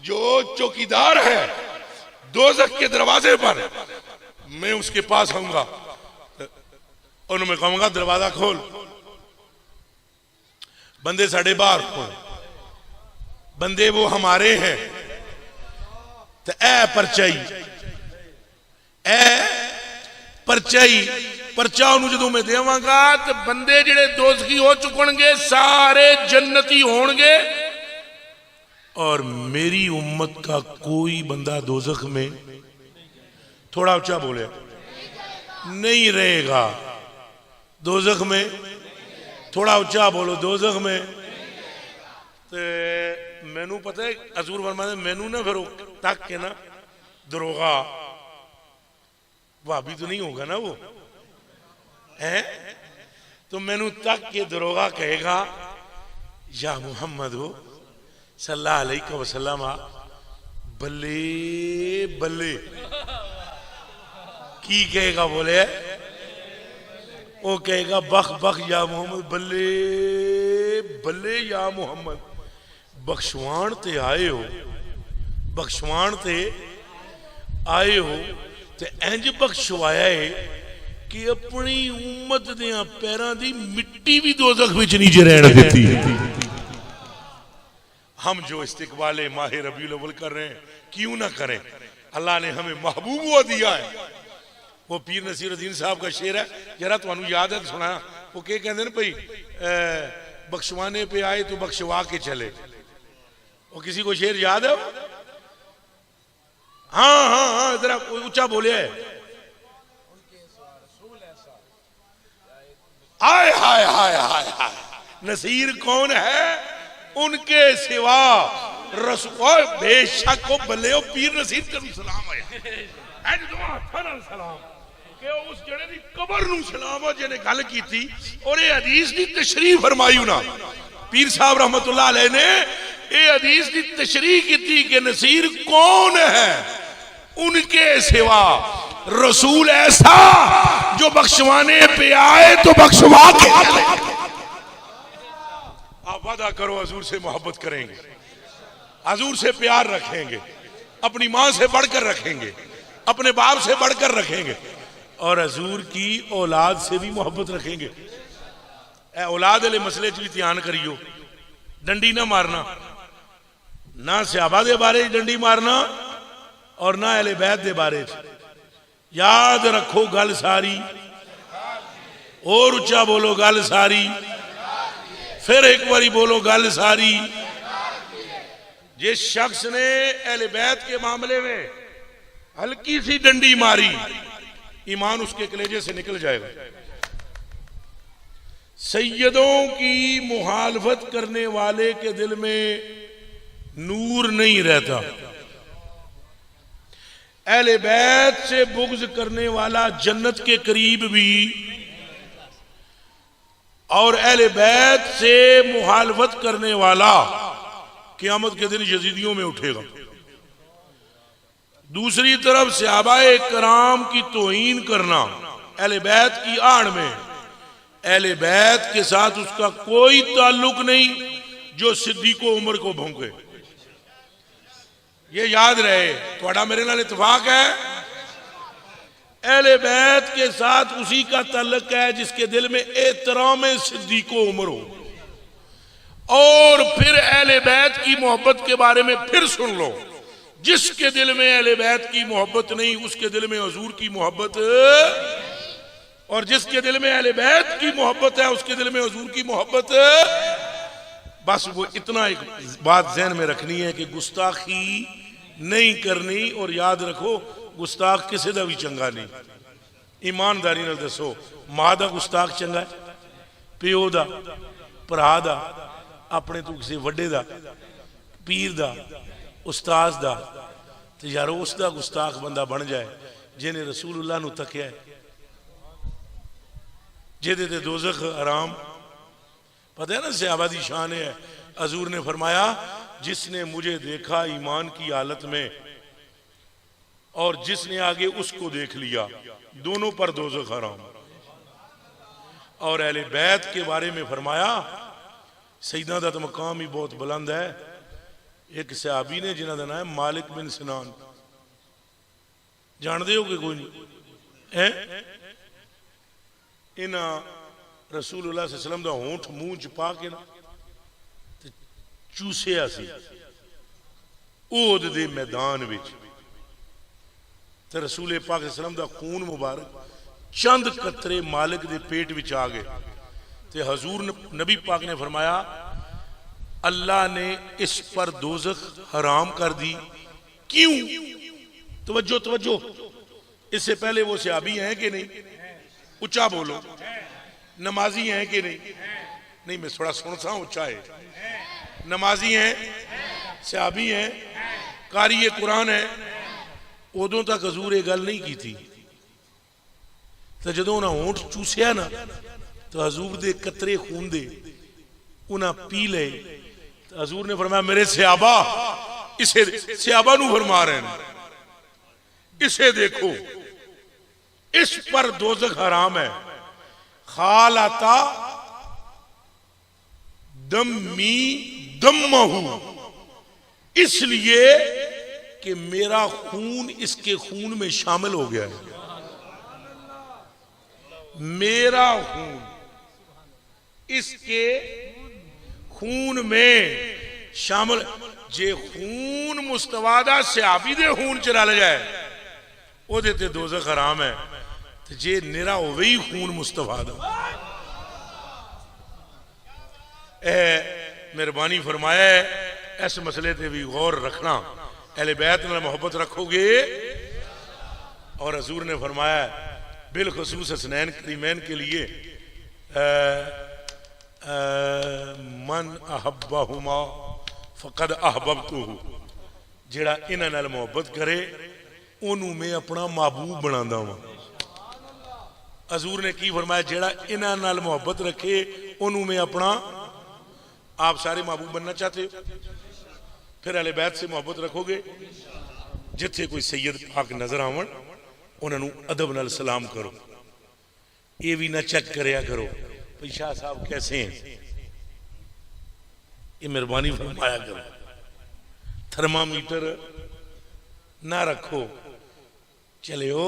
जो चौकीदार है दोज़ख के दरवाजे पर, मैं उसके पास आऊंगा और मैं कहूंगा दरवाजा खोल। बंदे साढ़े बाहर खोल, बंदे वो हमारे हैं। तो ए परचाई, ए परचाई परचा जो मैं देवांगा तो बंदे जेड़े दोज़खी हो चुकणगे सारे जन्नती होंगे और मेरी उम्मत का कोई बंदा दोज़ख में, थोड़ा ऊंचा बोले, नहीं रहेगा। दोज़ख में थोड़ा ऊंचा बोलो, दोज़ख में। तो मैनू पता है हजूर फरमाते मैनू ना फिर तक के ना दरोगा भाभी तो नहीं होगा ना वो है, तो मैनू तक के दरोगा कहेगा या मोहम्मद हो सल्लल्लाहु अलैहि वसल्लम, बल्ले बल्ले। की कहेगा बोले, वो कहेगा बख बख या मोहम्मद, बल्ले बल्ले या मोहम्मद। बख्शवान ते आए हो, बख्शवान ते आए हो, ते इंज बख्शवाया है कि अपनी उम्मत दे पैरों की मिट्टी भी दोज़ख विच नहीं रहने देती। हम जो इस्तिकबाले माह रबीउल अव्वल कर रहे हैं क्यों ना करें, अल्लाह ने हमें महबूब दिया है। वो पीर नसीरुद्दीन साहब का शेर है, जरा तुहानू याद है तो सुना। वो क्या कहते हैं भाई, बख्शवाने पे आए तो बख्शवा के चले। वो किसी को शेर याद है? हाँ हाँ हाँ, जरा ऊंचा बोले। हाय हाय हाय हाय हाय, नसीर कौन है उनके सिवा रसूल। बेशक वो बल्ले हो पीर नसीर करू सलाम आया सलाम कि उस जड़े दी कबर नू सलाम हो जिन्हें गल की थी और ये हदीस दी तशरीह फरमाई ना। पीर साहब रहमतुल्लाह अलैह ने ये हदीस दी तशरीह की थी कि नसीर कौन है उनके सिवा रसूल ऐसा जो बख्शवाने पे आए तो बख्शवा के। आप वादा करो हजूर से मोहब्बत करेंगे, हजूर से प्यार रखेंगे, अपनी मां से बढ़कर रखेंगे, अपने बाप से बढ़कर रखेंगे और हजूर की औलाद से भी मोहब्बत रखेंगे। औलाद वाले मसले च भी ध्यान करियो, डंडी ना मारना, ना सहाबा दे बारे डंडी मारना और ना अहले बैत दे बारे। याद रखो गल सारी, और ऊंचा बोलो गल सारी, फिर एक बारी बोलो गल सारी। जिस शख्स ने अहले बैत के मामले में हल्की सी डंडी मारी, ईमान उसके कलेजे से निकल जाएगा। सैयदों की मुखालफत करने वाले के दिल में नूर नहीं रहता। अहले बैत से बुग़्ज़ करने वाला जन्नत के करीब भी, और अहले बैत से मुखालफत करने वाला क़यामत के दिन यजीदियों में उठेगा। दूसरी तरफ सहाबाए कराम की तौहीन करना अहले बैत की आड़ में, अहले बैत के साथ उसका कोई ताल्लुक नहीं जो सिद्दीक़ो उमर को भौंके। ये याद रहे, थोड़ा मेरे नाल इत्तफाक है। अहले बैत के साथ उसी का ताल्लुक है जिसके दिल में एहतराम सिद्दीक़ो उमर हो। और फिर अहले बैत की मोहब्बत के बारे में फिर सुन लो, जिसके दिल में अहले बैत की मोहब्बत नहीं उसके दिल में हुजूर की मोहब्बत, और जिसके दिल में अहले बैत की मोहब्बत है उसके दिल में हुजूर की मोहब्बत। बस वो इतना एक बात ज़हन में रखनी है कि गुस्ताखी नहीं करनी। और याद रखो गुस्ताख किसी का भी चंगा नहीं। ईमानदारी नाल दसो, मां दा गुस्ताख चंगा है, प्यो दा, भरा दा, अपने तो किसी वड्डे दा, पीर दा, उस्ताद दा, तो यारो उसका गुस्ताख बंदा बन जाए जिन्हें रसूलुल्लाह नू तकिया है, जिहदे ते दोज़ख हराम। पता है ना सहाबा दी शान है। हजूर ने फरमाया जिसने मुझे देखा ईमान की हालत में और जिसने आगे उसको देख लिया, दोनों पर दोज़ख हराम। और अहले बैत के बारे में फरमाया सईदा दा तो मकाम ही बहुत बुलंद है। एक सहाबी ने जिन्हों का नाम है मालिक बिन सिनान, जानते हो कि कोई नहीं है? इन्हां रसूलुल्लाह सल्लल्लाहु अलैहि वसल्लम दा होंठ मुंह च पा के ना चूसिया सी ओद दे मैदान विच, ते रसूल पाक सल्लल्लाहु अलैहि वसल्लम दा खून मुबारक चंद कतरे मालिक दे पेट विच आ गए। ते हजूर नबी पाक ने फरमाया अल्लाह ने इस पर दोज़ख हराम कर दी। क्यों? तवज्जो तवज्जो, इससे पहले वो सहाबी हैं कि नहीं? ऊंचा बोलो। नमाजी हैं कि नहीं? नहीं, मैं थोड़ा सुनता हूं, ऊंचा है। नमाजी हैं, सहाबी हैं, कारी कुरान है। उदों तक हजूर ये गल नहीं की थी, तो जो उन्हें होंठ चूसिया ना तो हजूर दे कतरे खून दे उन्हें पी ले। तो हजूर ने फरमाया मेरे सहाबा, इसे सहाबा नू फरमा रहे हैं, इसे देखो, इस पर दोज़ख हराम है। खालाता दम्मी दम्महू, इसलिए कि मेरा खून इसके खून में शामिल हो गया है। मेरा खून इसके खून में शामिल। जे खून मुस्तवादा सहाबी दे खून च रल जाए ओदे ते दोज़ख हराम है। तो जे निरा होवे ही खून मुस्तफा दा। मेहरबानी फरमाया है इस मसले पे भी गौर रखना, अहले बैत में मोहब्बत रखोगे। और हजूर ने फरमाया बिलखसूस हसनैन करीमैन के लिए मन अहब्बाहुमा फकद अहबब्तुहु, जेड़ा इन्हां नाल मोहब्बत करे ओनू मैं अपना महबूब बनांदा वां। हजूर ने की फरमाया, जेड़ा इन्हां नाल मोहब्बत रखे ओनू मैं अपना। आप सारे महबूब बनना चाहते हो, फिर अहले बैत से मोहब्बत रखोगे। जिथे कोई सैयद पाक नजर आवन उन्होंने अदब नाल सलाम करो। ये भी ना चेक करया करो भाई शाह साहब कैसे हैं, ये मेहरबानी फरमाया करो। थर्मामीटर ना रखो, चले हो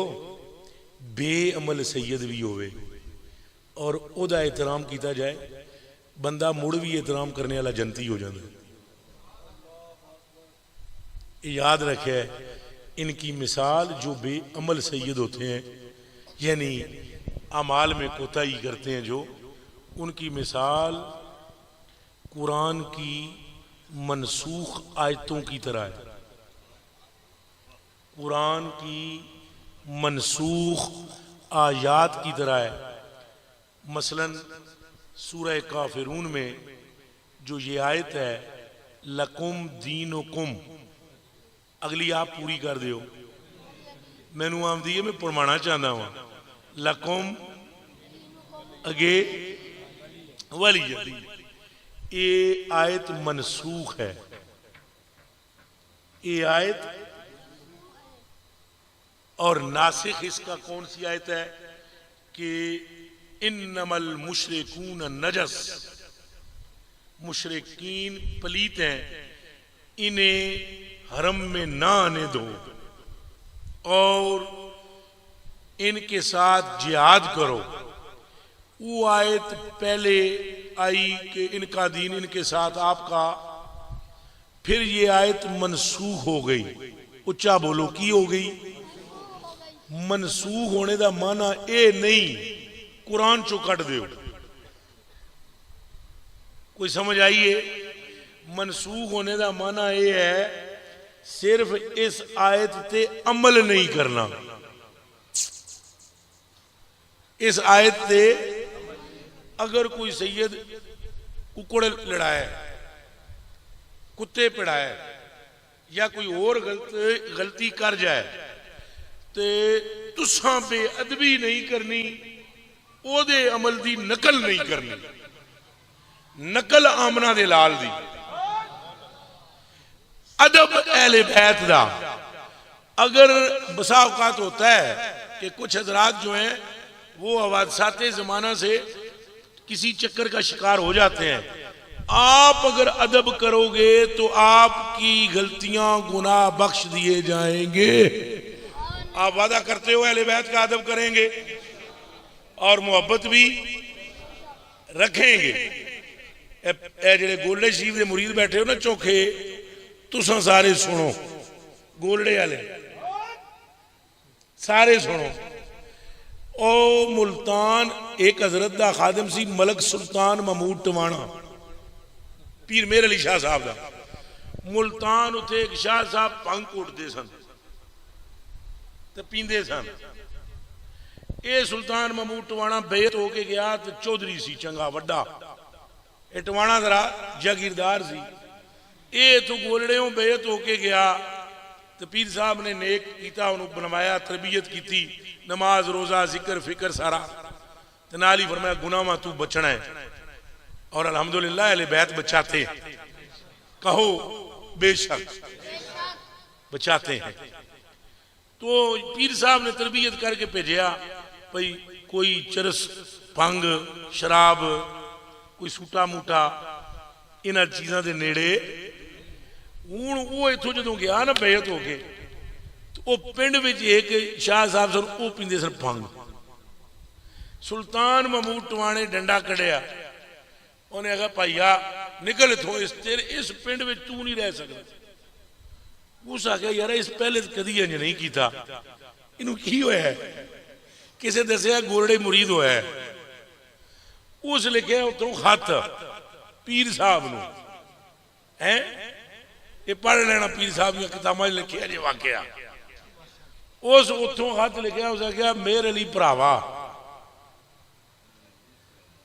बेअमल सैयद भी होवे और ओदा एहतराम किया जाए, बंदा मुड़ भी एहतराम करने वाला जनती हो जाता है। याद रखे इनकी मिसाल जो बेअमल सैयद होते हैं, यानी अमाल में कोताही करते हैं, जो उनकी मिसाल कुरान की मनसूख आयतों की तरह है। कुरान की मनसूख आयात की तरह है। मसलन सूरह काफिरून में जो ये आयत है लकुम दीनुकुम, अगली आप पूरी कर दियो, मैनू आमदी है, मैं पढ़वाना चाहता हूँ। लकुम अगे वाली जल्दी, ये आयत मनसूख है। ये आयत और नासिख इसका कौन सी आयत है कि इन्नमल मुशरिकून नजस, मुशरिकीन पलीत हैं, इन्हें हरम में ना आने दो और इनके साथ जिहाद करो। वो आयत पहले आई कि इनका दीन इनके साथ आपका, फिर ये आयत मनसूख हो गई। उच्चा बोलो की हो गई? मनसूख होने का माना ये नहीं कुरान चो कट दो। कोई समझ आइए? मनसूख होने का माना यह है सिर्फ इस आयत ते अमल नहीं करना। इस आयत से अगर कोई सैयद कुकड़ लड़ाए, कुत्ते पढ़ाए या कोई और गलती कर जाए तो तुसां बेअदबी नहीं करनी, ओदे अमल दी नकल नहीं करनी। नकल आमना दे लाल दी। अदब अहले बैत दा। अगर बसा औकात होता है कि कुछ हजरात जो हैं वो हवादसाते जमाना से किसी चक्कर का शिकार हो जाते हैं, आप अगर अदब करोगे तो आपकी गलतियां गुनाह बख्श दिए जाएंगे। आप वादा करते हो अहले बैत का अदब करेंगे और मोहब्बत भी रखेंगे। जेडे गोल्डे शरीफ के मुरीद बैठे हो ना चौखे, तुसा सारे सुनो, गोल्डे वाले सारे सुनो। ओ मुल्तान एक हजरत दा खादिम सी मलक सुल्तान महमूद टवाणा, पीर मेर अली शाह साहब दा। मुल्तान उथे एक शाह साहब भंग घुटते सन ते पींदे सन। ये सुल्तान महमूद टवाणा बेत होके गया तो चौधरी सी चंगा वड्डा, ये टवाणा जरा जागीरदार सी। ये तो गोलड़ियों बेत होके गया तो पीर साहब ने नेक किया, उन्होंने बनवाया, तरबियत की, नमाज रोजा जिक्र फिक्र सारा, तो नाल ही फरमाया गुनाह तू बचना है। और अल्हम्दुलिल्लाह अहले बैत बचाते, कहो बेशक बचाते हैं। तो पीर साहब ने तरबियत करके भेजा भाई कोई चरस भंग शराब कोई सूटा मूटा इन्हां चीज़ों के नेड़े। हूँ वो इतों जो गया ना बेहत हो के, तो वह पिंड में एक शाह साहब सन, वो पींदे सन भंग। सुल्तान महमूद टवाणे डंडा कढ़िया, उन्हें आखा भाईया निकल इतों, इस पिंड में तू नहीं रह सकता। उस आख्या यार इस पहले कदी इंज नहीं किया, इनू की होया है? किसी दसिया गोरड़े मुरीद होया है, उस लिखे उतों खत पीर साहब नूं है, ये पढ़ लेना पीर साहब दी किताबां लिखिया जे वाकया। उस उतों खत लिखा, उस आख्या मेरे अली भरावा,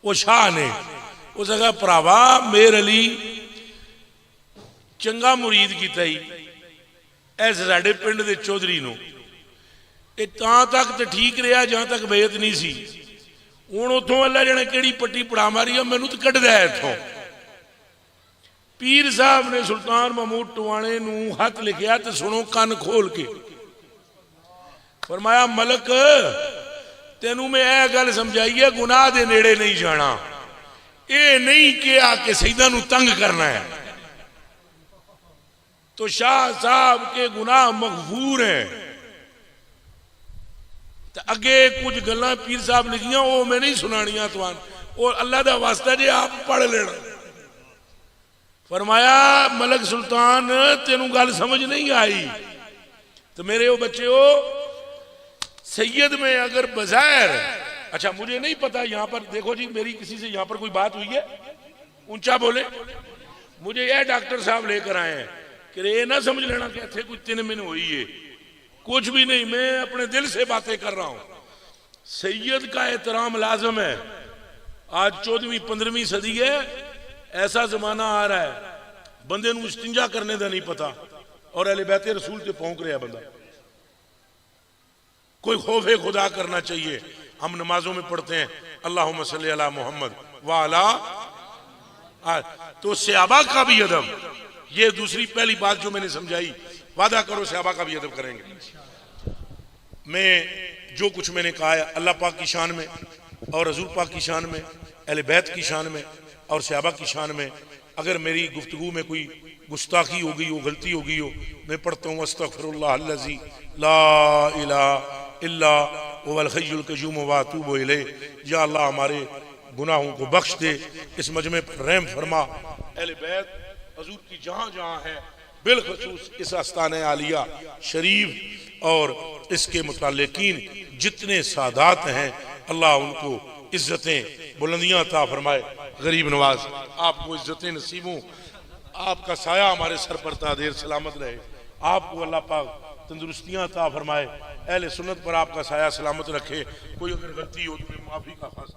वो शाह ने उस आख्या भरावा मेरे अली चंगा मुरीद किता ही इस साडे पिंड दे चौधरी नूं, ये तां तक तो ठीक रहा जहां तक बेयत नहीं सी, हुण उतों अल्लाह जाने किहड़ी पट्टी पड़ा मारी है, मैनूं तो कढदा है इत्थों। पीर साहब ने सुल्तान महमूद टवाणे नूं खत लिखिया, तो सुनो कन खोल के, फरमाया मलक तेनू मैं यह गल समझाई है, गुनाह दे नेड़े नहीं जाना, ये नहीं कि आके सईदा नूं तंग करना है। तो शाह साहब के गुनाह मगफूर हैं। तो अगे कुछ गल्लां पीर साहब लिखियां वो मैं नहीं सुनानियां तुहानू, और अल्लाह दा वास्ता जे आप पढ़ लेना। फरमाया मलक सुल्तान तेनू गल समझ नहीं आई, तो मेरे वो बच्चे हो सैयद में अगर बज़ाहिर, अच्छा मुझे नहीं पता यहाँ पर देखो जी, मेरी किसी से यहाँ पर कोई बात हुई है, ऊंचा बोले, मुझे यह डॉक्टर साहब लेकर आए हैं कि ये ना समझ लेना कि इतने कुछ 3 महीने हुई है, कुछ भी नहीं, मैं अपने दिल से बातें कर रहा हूं। सैयद का एहतराम लाजम है। आज 14वीं 15वीं सदी है, ऐसा जमाना आ रहा है बंदे नूं इस्तिंजा करने का नहीं पता, और अहले बैत रसूल से पहुंच रहा बंदा। कोई खौफे खुदा करना चाहिए। हम नमाजों में पढ़ते हैं अल्लाहुम्मा सल्ली अला मोहम्मद व अला, तो सहाबा का भी अदब, ये दूसरी पहली बात जो मैंने समझाई, वादा करो सहाबा का भी अदब करेंगे। मैं जो कुछ मैंने कहा है अल्लाह पाक की शान में और हजूर पाक की शान में, अहले बैत की शान में और सहाबा की शान में, अगर मेरी गुफ्तगू में कोई गुस्ताखी हो गई हो, गलती हो गई हो, मैं पढ़ता हूँ अस्तगफिरुल्लाह अल्लज़ी ला इलाहा इल्ला हुवल हय्युल क़य्यूम व अतूबु इलैह। या अल्लाह हमारे गुनाहों को बख्श दे, इस मजमे पर रहम फरमा। अहले बैत हजूर की जहाँ जहाँ है, बिलखसूस इस आस्ताने आलिया शरीफ और इसके मुताल्लिकीन जितने सादात हैं, अल्लाह उनको इज्जतें बुलंदियां अता फरमाए। गरीब नवाज आपको इज्जतें नसीबों, आपका साया हमारे सर पर तादेर सलामत रहे, आपको अल्लाह पाक तंदुरुस्तियां अता फरमाए, अहले सुन्नत पर आपका साया सलामत रखे। कोई अगर गलती हो तो मैं माफी का खास